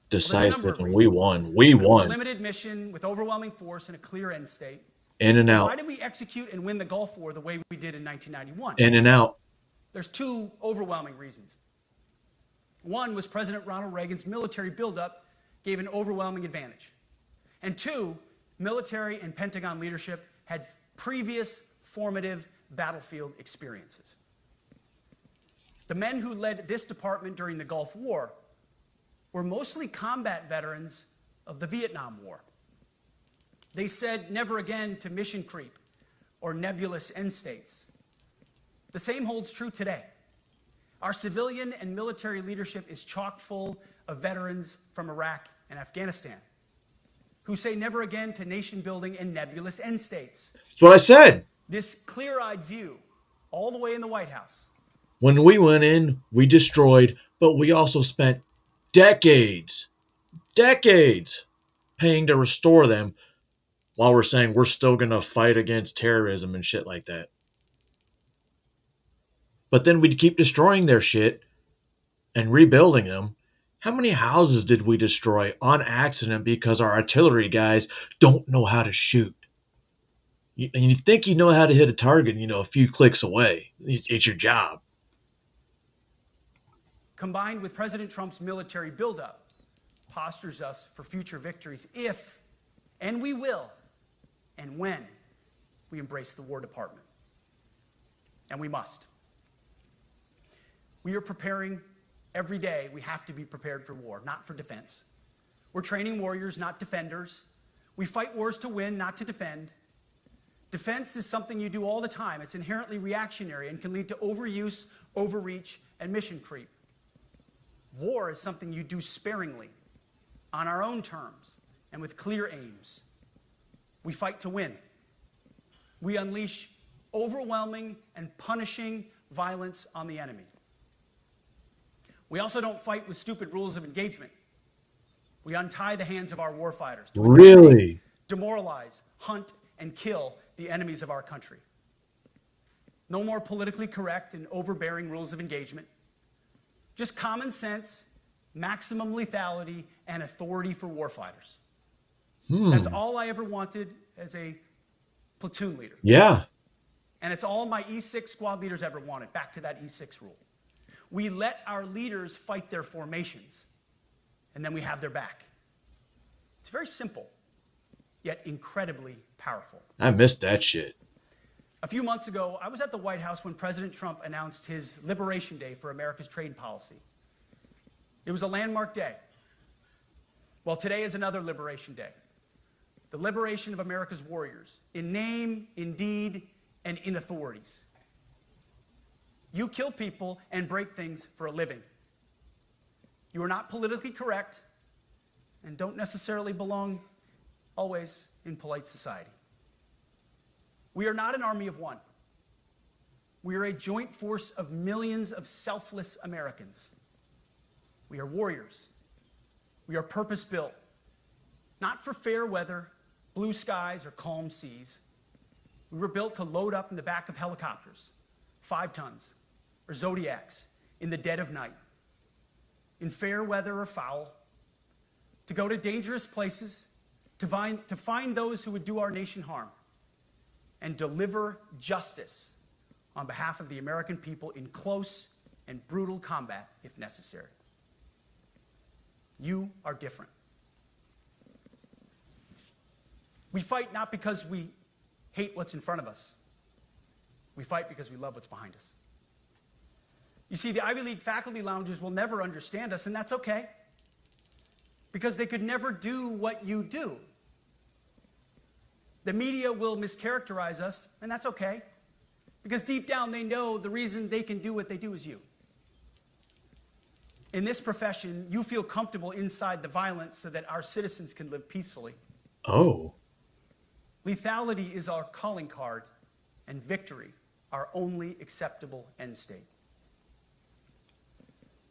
Decisive, and we won. We won. It was a limited mission with overwhelming force and a clear end state. In and out. Why did we execute and win the Gulf War the way we did in 1991? In and out. There's two overwhelming reasons. One was President Ronald Reagan's military buildup gave an overwhelming advantage. And two, military and Pentagon leadership had previous formative battlefield experiences. The men who led this department during the Gulf War were mostly combat veterans of the Vietnam War. They said never again to mission creep or nebulous end states. The same holds true today. Our civilian and military leadership is chock full of veterans from Iraq and Afghanistan who say never again to nation building and nebulous end states. That's what I said. This clear-eyed view, all the way in the White House. When we went in, we destroyed, but we also spent decades paying to restore them, while we're saying we're still going to fight against terrorism and shit like that. But then we'd keep destroying their shit and rebuilding them. How many houses did we destroy on accident because our artillery guys don't know how to shoot? And you think you know how to hit a target, a few clicks away. It's your job. Combined with President Trump's military buildup, postures us for future victories if, and we will, and when we embrace the War Department. And we must. We are preparing every day. We have to be prepared for war, not for defense. We're training warriors, not defenders. We fight wars to win, not to defend. Defense is something you do all the time. It's inherently reactionary and can lead to overuse, overreach, and mission creep. War is something you do sparingly, on our own terms, and with clear aims. We fight to win. We unleash overwhelming and punishing violence on the enemy. We also don't fight with stupid rules of engagement. We untie the hands of our warfighters to really demoralize, hunt, and kill the enemies of our country. No more politically correct and overbearing rules of engagement. Just common sense, maximum lethality, and authority for warfighters. That's all I ever wanted as a platoon leader. Yeah. And it's all my E6 squad leaders ever wanted. Back to that E6 rule. We let our leaders fight their formations, and then we have their back. It's very simple, yet incredibly powerful. I missed that shit. A few months ago, I was at the White House when President Trump announced his Liberation Day for America's trade policy. It was a landmark day. Well, today is another Liberation Day. The liberation of America's warriors, in name, in deed, and in authorities. You kill people and break things for a living. You are not politically correct and don't necessarily belong always in polite society. We are not an army of one. We are a joint force of millions of selfless Americans. We are warriors. We are purpose-built, not for fair weather, blue skies, or calm seas. We were built to load up in the back of helicopters, 5 tons, or Zodiacs in the dead of night, in fair weather or foul, to go to dangerous places, to find those who would do our nation harm, and deliver justice on behalf of the American people in close and brutal combat if necessary. You are different. We fight not because we hate what's in front of us. We fight because we love what's behind us. You see, the Ivy League faculty lounges will never understand us, and that's okay, because they could never do what you do. The media will mischaracterize us, and that's okay, because deep down they know the reason they can do what they do is you. In this profession, you feel comfortable inside the violence so that our citizens can live peacefully. Oh. Lethality is our calling card, and victory our only acceptable end state.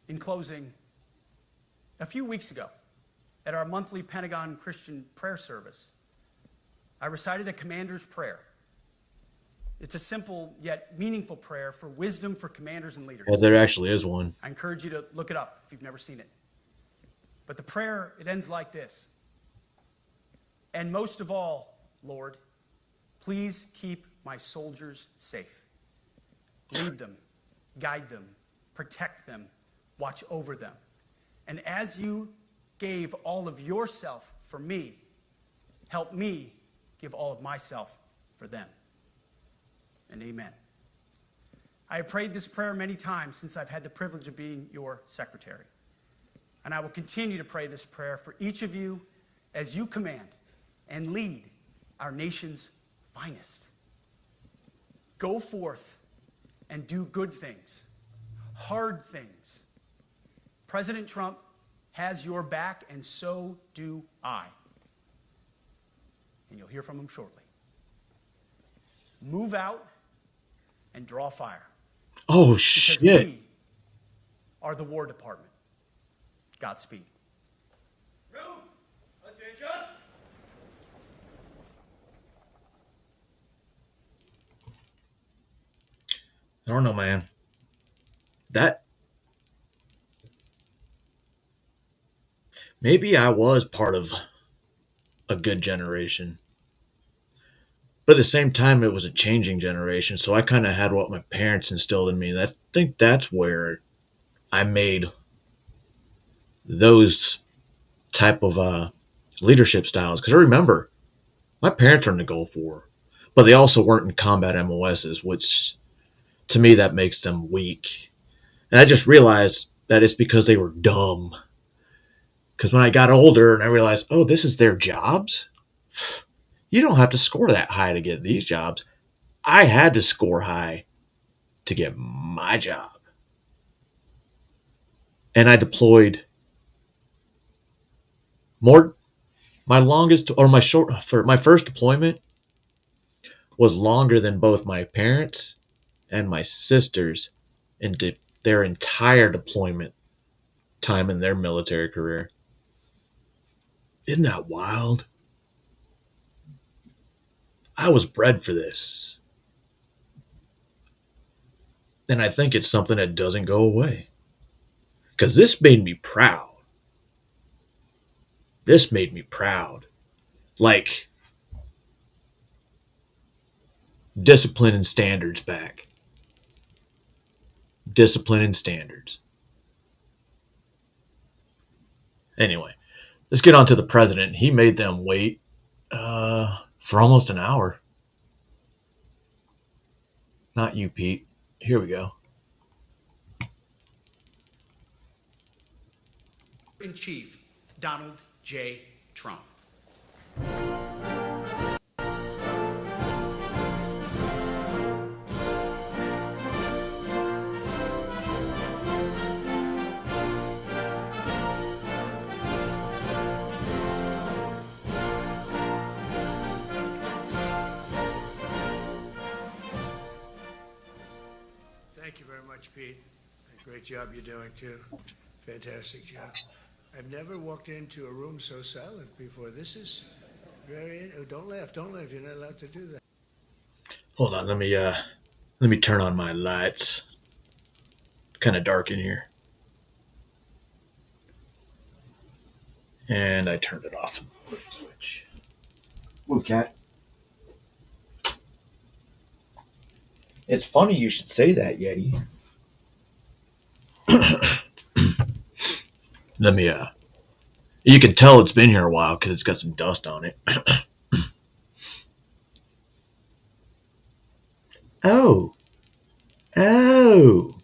In closing, a few weeks ago, at our monthly Pentagon Christian prayer service, I recited a commander's prayer. It's a simple yet meaningful prayer for wisdom for commanders and leaders. Yeah, there actually is one. I encourage you to look it up if you've never seen it. But the prayer, it ends like this. And most of all, Lord, please keep my soldiers safe. Lead them, guide them, protect them, watch over them. And as you gave all of yourself for me, help me give all of myself for them. And amen. I have prayed this prayer many times since I've had the privilege of being your secretary. And I will continue to pray this prayer for each of you as you command and lead our nation's finest. Go forth and do good things, hard things. President Trump has your back, and so do I. And you'll hear from him shortly. Move out and draw fire. Oh, Because shit. we are the War Department. Godspeed. Room, attention. I don't know, man. That... Maybe I was part of a good generation. But at the same time, it was a changing generation, so I kind of had what my parents instilled in me. And I think that's where I made those type of leadership styles. Because I remember, my parents were in the Gulf War, but they also weren't in combat MOSs, which to me that makes them weak. And I just realized that it's because they were dumb. Because when I got older and I realized, oh, this is their jobs? You don't have to score that high to get these jobs. I had to score high to get my job. And I deployed more. My longest, or my short, for my first deployment was longer than both my parents and my sisters in their entire deployment time in their military career. Isn't that wild? I was bred for this. And I think it's something that doesn't go away. Because this made me proud. This made me proud. Like, discipline and standards back. discipline and standards. Anyway, let's get on to the president. He made them wait for almost an hour. Not you, Pete. Here we go. In Chief Donald J. Trump. Thank you very much, Pete. Great job you're doing, too. Fantastic job. I've never walked into a room so silent before. This is very... Oh, don't laugh. Don't laugh. You're not allowed to do that. Hold on, let me turn on my lights. Kind of dark in here. And I turned it off. Switch. Move, cat. It's funny you should say that, Yeti. Let me, you can tell it's been here a while because it's got some dust on it. Oh. Oh.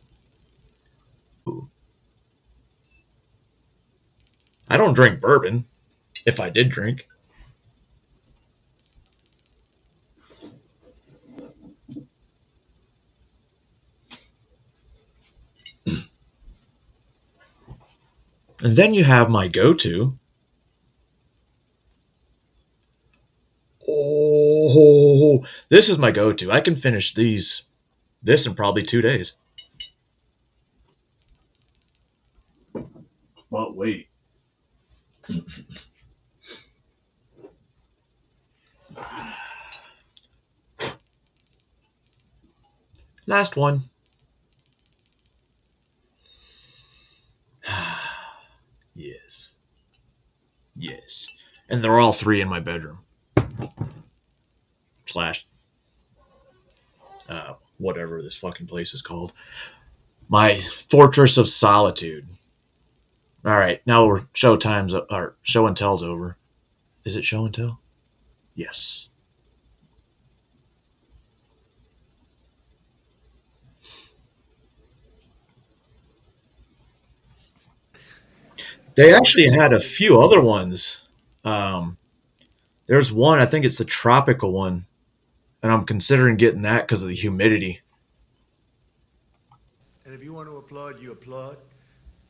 I don't drink bourbon, if I did drink. And then you have my go-to. Oh, this is my go-to. I can finish this in probably 2 days. But wait. Last one. Yes. Yes. And they're all three in my bedroom. Slash. Whatever this fucking place is called. My fortress of solitude. Alright, now we're show and tell's over. Is it show and tell? Yes. They actually had a few other ones. There's one, I think it's the tropical one, and I'm considering getting that because of the humidity. And if you want to applaud, you applaud.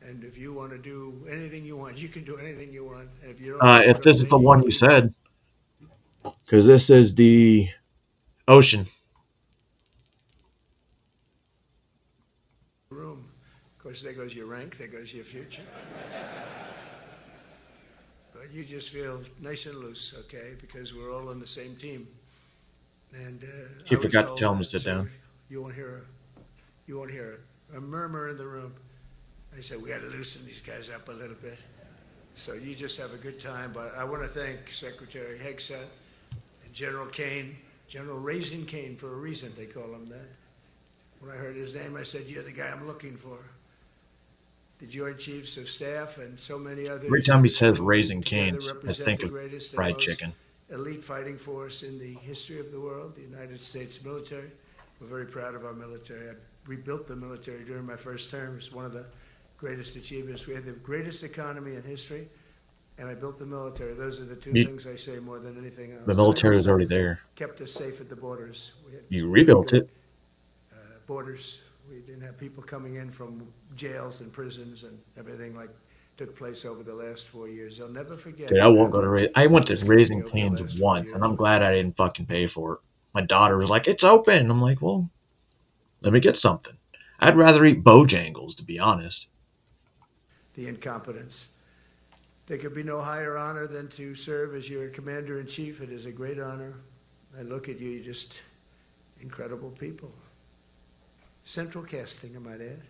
And if you want to do anything you want, you can do anything you want. And if you don't, If this is the one you said, because this is the ocean. Room. Of course, there goes your rank. There goes your future. But you just feel nice and loose, okay? Because we're all on the same team. And He forgot to tell him to sit down. You won't hear a murmur in the room. I said we got to loosen these guys up a little bit. So you just have a good time. But I want to thank Secretary Hegseth and General Kane, General Raising Kane for a reason they call him that. When I heard his name, I said, "You're the guy I'm looking for." The Joint Chiefs of Staff and so many others. Every time he says Raising Cane's, I think of fried chicken. Elite fighting force in the history of the world, the United States military. We're very proud of our military. I rebuilt the military during my first term. It's one of the greatest achievements. We had the greatest economy in history, and I built the military. Those are the two things I say more than anything else. The military was already there. Kept us safe at the borders. You rebuilt it. Borders. We didn't have people coming in from jails and prisons and everything like took place over the last 4 years. They'll never forget. Dude, I won't go to I went to Raising Cane's once, and I'm glad I didn't fucking pay for it. My daughter was like, "It's open." I'm like, "Well, let me get something." I'd rather eat Bojangles, to be honest. The incompetence. There could be no higher honor than to serve as your commander-in-chief. It is a great honor. I look at you, you're just incredible people. Central casting, I might add.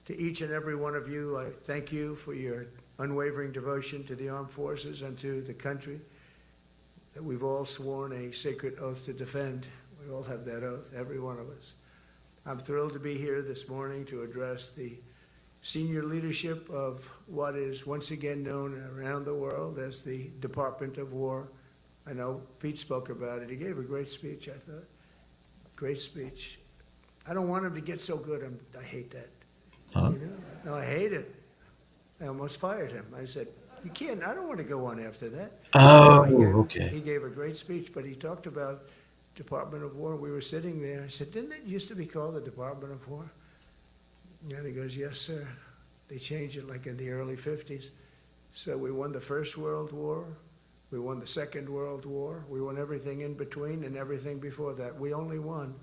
To each and every one of you, I thank you for your unwavering devotion to the armed forces and to the country that we've all sworn a sacred oath to defend. We all have that oath, every one of us. I'm thrilled to be here this morning to address the senior leadership of what is once again known around the world as the Department of War. I know Pete spoke about it. He gave a great speech, I thought. Great speech. I don't want him to get so good. I hate that. Huh? You know? No, I hate it. I almost fired him. I said, you can't, I don't want to go on after that. Oh, He okay. gave a great speech, but he talked about Department of War. We were sitting there. I said, didn't it used to be called the Department of War? And he goes, yes, sir. They changed it like in the early 50s. So we won the First World War. We won the Second World War. We won everything in between and everything before that. We only won.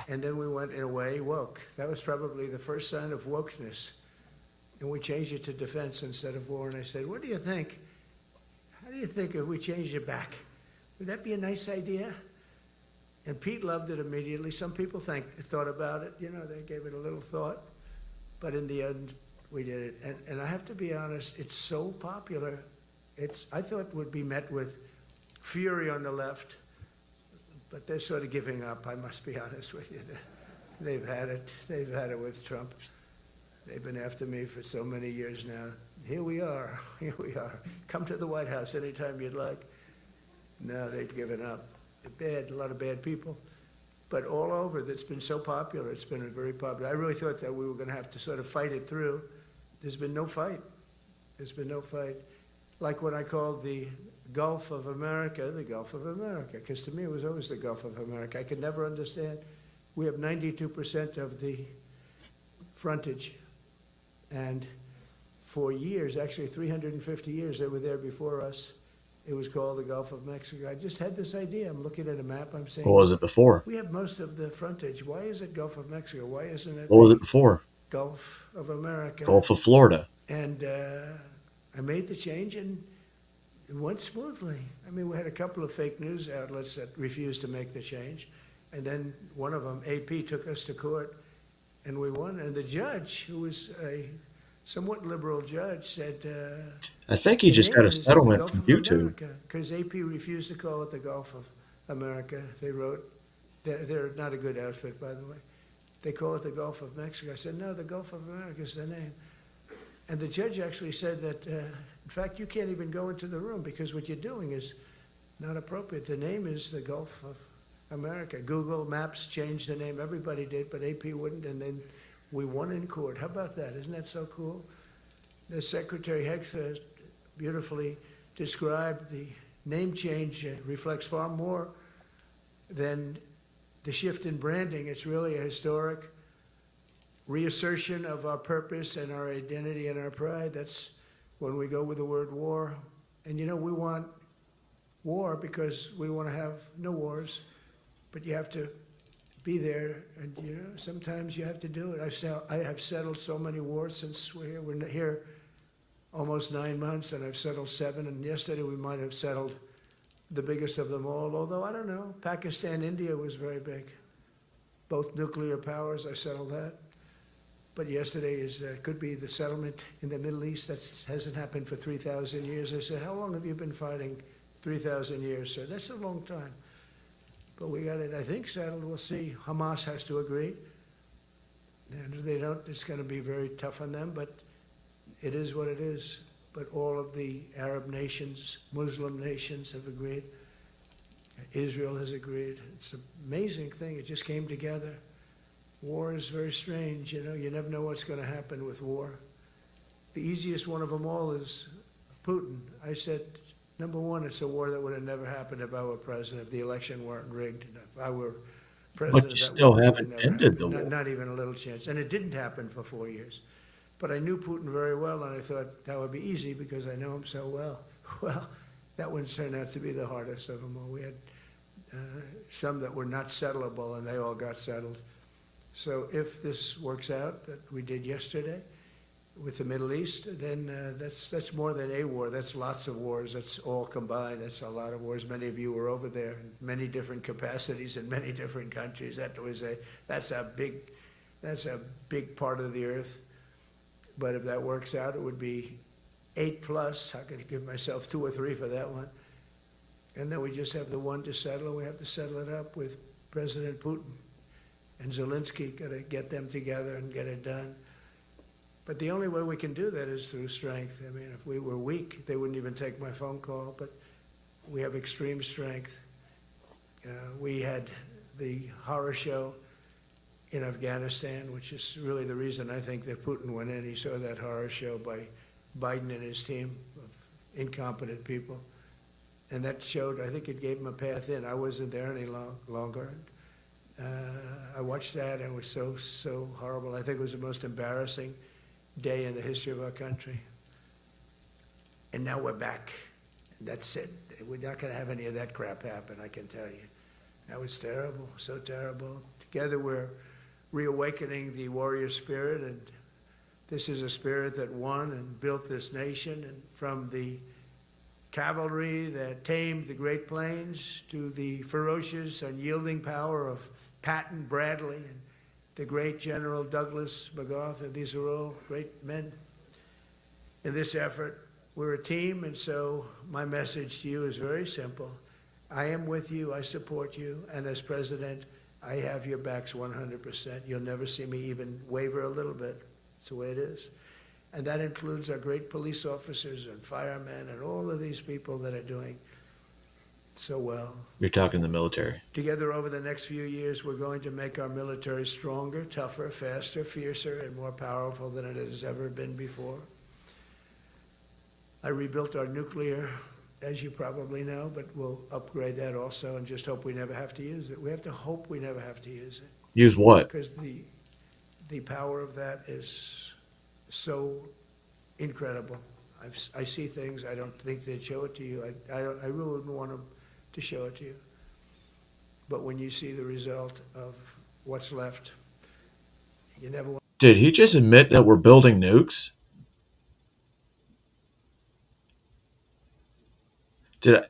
And then we went, in a way, woke. That was probably the first sign of wokeness. And we changed it to defense instead of war. And I said, what do you think? How do you think if we changed it back? Would that be a nice idea? And Pete loved it immediately. Some people thought about it. You know, they gave it a little thought. But in the end, we did it. And I have to be honest, it's so popular. I thought it would be met with fury on the left. But they're sort of giving up, I must be honest with you. They've had it. They've had it with Trump. They've been after me for so many years now. Here we are. Here we are. Come to the White House anytime you'd like. No, they've given up. They're bad, a lot of bad people. But all over, it's been so popular. It's been very popular. I really thought that we were going to have to sort of fight it through. There's been no fight. There's been no fight. Like what I called the Gulf of America, the Gulf of America, because to me it was always the Gulf of America. I could never understand. We have 92% of the frontage. And for years, actually 350 years, they were there before us. It was called the Gulf of Mexico. I just had this idea. I'm looking at a map. I'm saying, What was it before? we have most of the frontage. Why is it Gulf of Mexico? Why isn't it What was the it before? Gulf of America? Gulf of Florida. And I made the change, and it went smoothly. I mean, we had a couple of fake news outlets that refused to make the change. And then one of them, AP, took us to court, and we won. And the judge, who was a somewhat liberal judge, said, I think he just got a settlement from YouTube. because AP refused to call it the Gulf of America. They wrote, they're not a good outfit, by the way. They call it the Gulf of Mexico. I said, no, the Gulf of America is the name. And the judge actually said that, in fact, you can't even go into the room because what you're doing is not appropriate. The name is the Gulf of America. Google Maps changed the name. Everybody did, but AP wouldn't. And then we won in court. How about that? Isn't that so cool? The Secretary Hexhurst beautifully described the name change reflects far more than the shift in branding. It's really a historic reassertion of our purpose and our identity and our pride. That's when we go with the word war. And you know, we want war because we want to have no wars, but you have to be there, and you know, sometimes you have to do it. I have settled so many wars since we're here. We're here almost 9 months, and I've settled 7, and yesterday we might have settled the biggest of them all, although I don't know. Pakistan, India was very big. Both nuclear powers, I settled that. But yesterday could be the settlement in the Middle East. That hasn't happened for 3,000 years. I said, how long have you been fighting? 3,000 years, sir. That's a long time. But we got it, I think, settled. We'll see. Hamas has to agree. And if they don't, it's going to be very tough on them. But it is what it is. But all of the Arab nations, Muslim nations have agreed. Israel has agreed. It's an amazing thing. It just came together. War is very strange, you know. You never know what's going to happen with war. The easiest one of them all is Putin. I said, number one, it's a war that would have never happened if I were president, if the election weren't rigged. If I were president, But you still haven't ended the war. Not even a little chance. And it didn't happen for 4 years. But I knew Putin very well, and I thought that would be easy because I know him so well. Well, that one turned out to be the hardest of them all. We had some that were not settlable, and they all got settled. So if this works out, that we did yesterday with the Middle East, then that's more than a war. That's lots of wars. That's all combined. That's a lot of wars. Many of you were over there in many different capacities in many different countries. That's a big part of the earth. But if that works out, it would be 8+. How could I give myself 2 or 3 for that one? And then we just have the one to settle, and we have to settle it up with President Putin. and Zelensky got to get them together and get it done. But the only way we can do that is through strength. I mean, if we were weak, they wouldn't even take my phone call, but we have extreme strength. We had the horror show in Afghanistan, which is really the reason I think that Putin went in. He saw that horror show by Biden and his team of incompetent people. And that showed, I think it gave him a path in. I wasn't there any longer. I watched that and it was so horrible. I think it was the most embarrassing day in the history of our country. And now we're back. That's it. We're not going to have any of that crap happen, I can tell you. That was terrible, so terrible. Together we're reawakening the warrior spirit, and this is a spirit that won and built this nation, and from the cavalry that tamed the Great Plains to the ferocious, unyielding power of Patton, Bradley, and the great General Douglas MacArthur. These are all great men in this effort. We're a team, and so my message to you is very simple. I am with you, I support you, and as president, I have your backs 100%. You'll never see me even waver a little bit. It's the way it is. And that includes our great police officers and firemen and all of these people that are doing so well. You're talking the military. Together over the next few years, we're going to make our military stronger, tougher, faster, fiercer, and more powerful than it has ever been before. I rebuilt our nuclear, as you probably know, but we'll upgrade that also and just hope we never have to use it. We have to hope we never have to use it. Use what? Because the power of that is so incredible. I see things, I don't think they'd show it to you. I really wouldn't want them to show it to you. But when you see the result of what's left, you never want. Did he just admit that we're building nukes? Did I?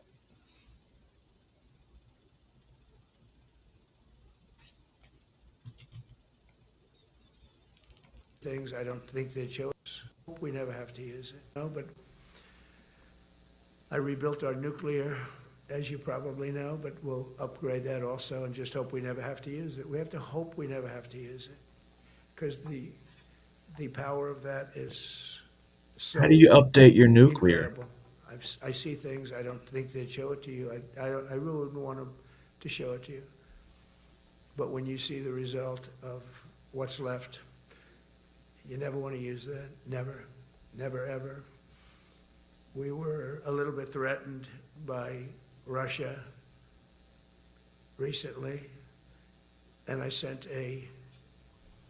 Things I don't think they'd show us. Hope we never have to use it. No, but I rebuilt our nuclear, as you probably know, but we'll upgrade that also and just hope we never have to use it. We have to hope we never have to use it. Because the power of that is so. How do you update your nuclear? Incredible. I see things, I don't think they'd show it to you. I really wouldn't want them to show it to you. But when you see the result of what's left, you never want to use that. Never. Never, ever. We were a little bit threatened by Russia recently, and I sent a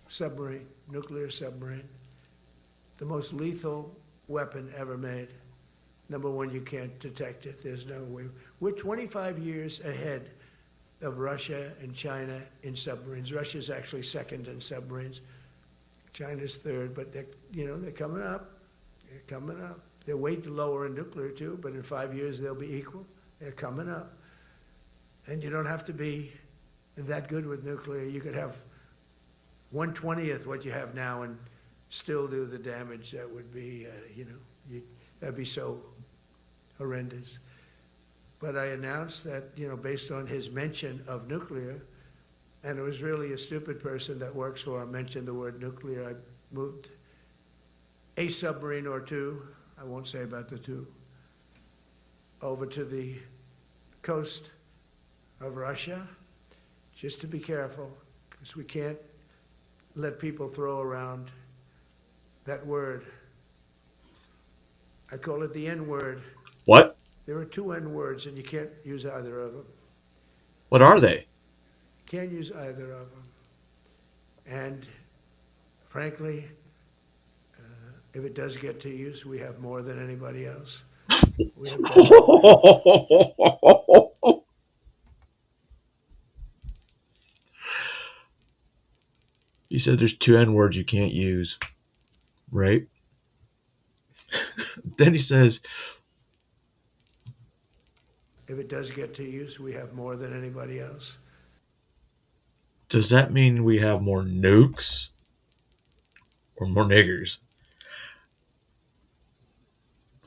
submarine, nuclear submarine, the most lethal weapon ever made. Number one, you can't detect it. There's no way. We're 25 years ahead of Russia and China in submarines. Russia's actually second in submarines. China's third, but they're coming up. They're coming up. They're way lower in nuclear too, but in 5 years they'll be equal. They're coming up. And you don't have to be that good with nuclear. You could have 1/20th what you have now and still do the damage that would be, that'd be so horrendous. But I announced that, based on his mention of nuclear, and it was really a stupid person that works for him mentioned the word nuclear, I moved a submarine or two, I won't say about the two, over to the coast of Russia, just to be careful, because we can't let people throw around that word. I call it the N-word. What? There are two N-words, and you can't use either of them. What are they? Can't use either of them. And frankly, if it does get to use, we have more than anybody else. We have You said there's two N-words you can't use, right? Then he says, if it does get to use, we have more than anybody else. does that mean we have more nukes or more niggers?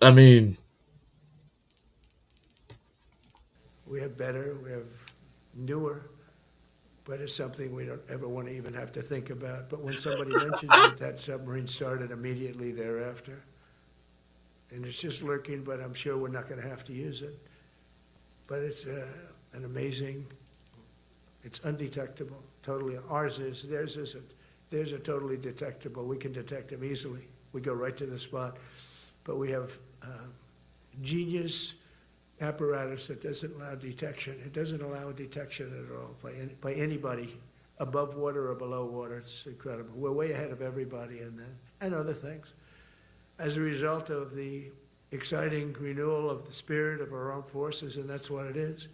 I mean, We have better, we have newer, but it's something we don't ever want to even have to think about. But when somebody mentions it, that submarine started immediately thereafter. And it's just lurking, but I'm sure we're not going to have to use it. But it's an amazing, it's undetectable, totally. Ours is, theirs isn't. Theirs are totally detectable. We can detect them easily. We go right to the spot. But we have genius apparatus that doesn't allow detection. It doesn't allow detection at all by anybody above water or below water. It's incredible. We're way ahead of everybody in that and other things. As a result of the exciting renewal of the spirit of our armed forces, and that's what it is.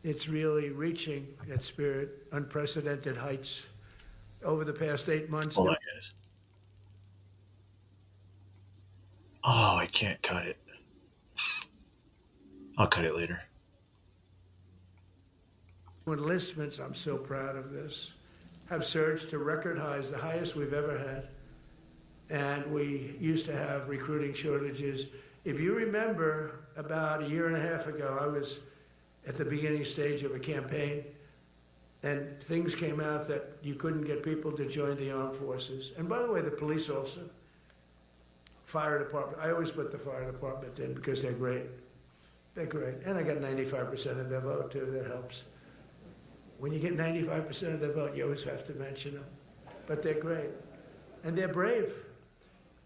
It's really reaching that spirit, unprecedented heights. Over the past 8 months. Hold on, guys. Oh, I can't cut it. I'll cut it later. Enlistments, I'm so proud of this, have surged to record highs, the highest we've ever had. And we used to have recruiting shortages. If you remember, about a year and a half ago, I was at the beginning stage of a campaign, and things came out that you couldn't get people to join the armed forces. And by the way, the police also. Fire department. I always put the fire department in because they're great. They're great. And I got 95% of their vote, too. That helps. When you get 95% of their vote, you always have to mention them. But they're great. And they're brave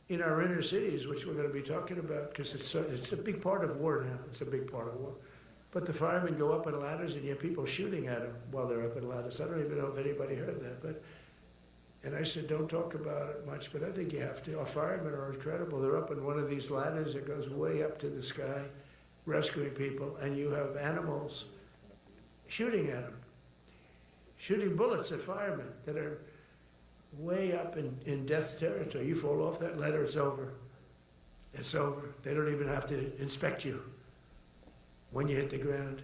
in our inner cities, which we're going to be talking about, because it's a big part of war now. It's a big part of war. But the firemen go up in ladders, and you have people shooting at them while they're up in ladders. I don't even know if anybody heard that. And I said, don't talk about it much, but I think you have to. Our firemen are incredible. They're up in one of these ladders that goes way up to the sky, rescuing people, and you have animals shooting at them, shooting bullets at firemen that are way up in death territory. You fall off that ladder, it's over. It's over. They don't even have to inspect you when you hit the ground.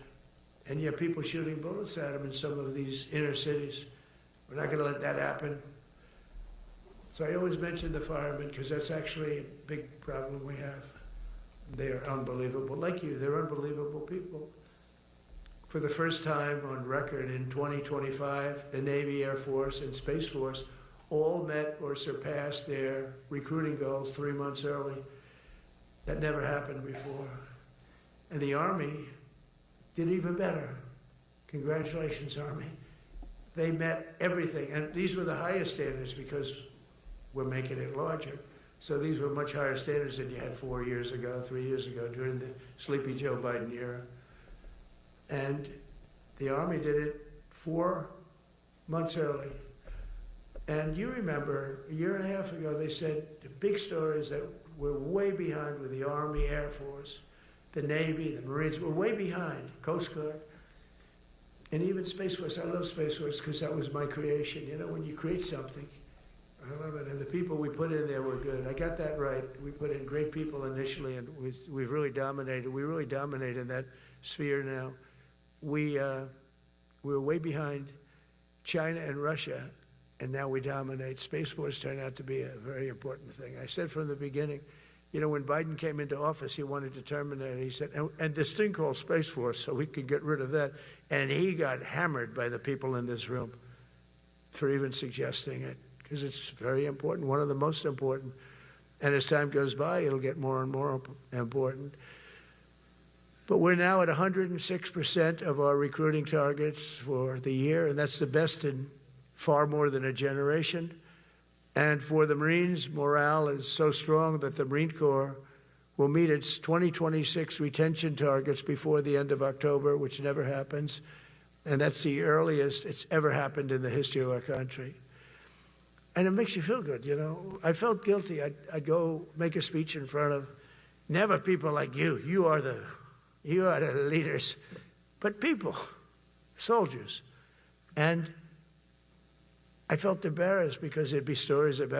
And you have people shooting bullets at them in some of these inner cities. We're not going to let that happen. So I always mention the firemen because that's actually a big problem we have. They are unbelievable. Like you, they're unbelievable people. For the first time on record in 2025, the Navy, Air Force, and Space Force all met or surpassed their recruiting goals 3 months early. That never happened before. And the Army did even better. Congratulations, Army. They met everything. And these were the highest standards because we're making it larger. So these were much higher standards than you had 4 years ago, 3 years ago, during the sleepy Joe Biden era. And the Army did it 4 months early. And you remember, a year and a half ago, they said the big story is that we're way behind with the Army, Air Force, the Navy, the Marines. We're way behind, Coast Guard, and even Space Force. I love Space Force because that was my creation. You know, when you create something, I love it. And the people we put in there were good. I got that right. We put in great people initially, and we've really dominated. We really dominate in that sphere now. We're way behind China and Russia, and now we dominate. Space Force turned out to be a very important thing. I said from the beginning, you know, when Biden came into office, he wanted to terminate it. He said, and this thing called Space Force, so we could get rid of that. And he got hammered by the people in this room for even suggesting it, because it's very important, one of the most important. And as time goes by, it'll get more and more important. But we're now at 106% of our recruiting targets for the year, and that's the best in far more than a generation. And for the Marines, morale is so strong that the Marine Corps will meet its 2026 retention targets before the end of October, which never happens. And that's the earliest it's ever happened in the history of our country. And it makes you feel good, you know. I felt guilty. I'd go make a speech in front of never people like you. You are the leaders. But people, soldiers. And I felt embarrassed because there'd be stories about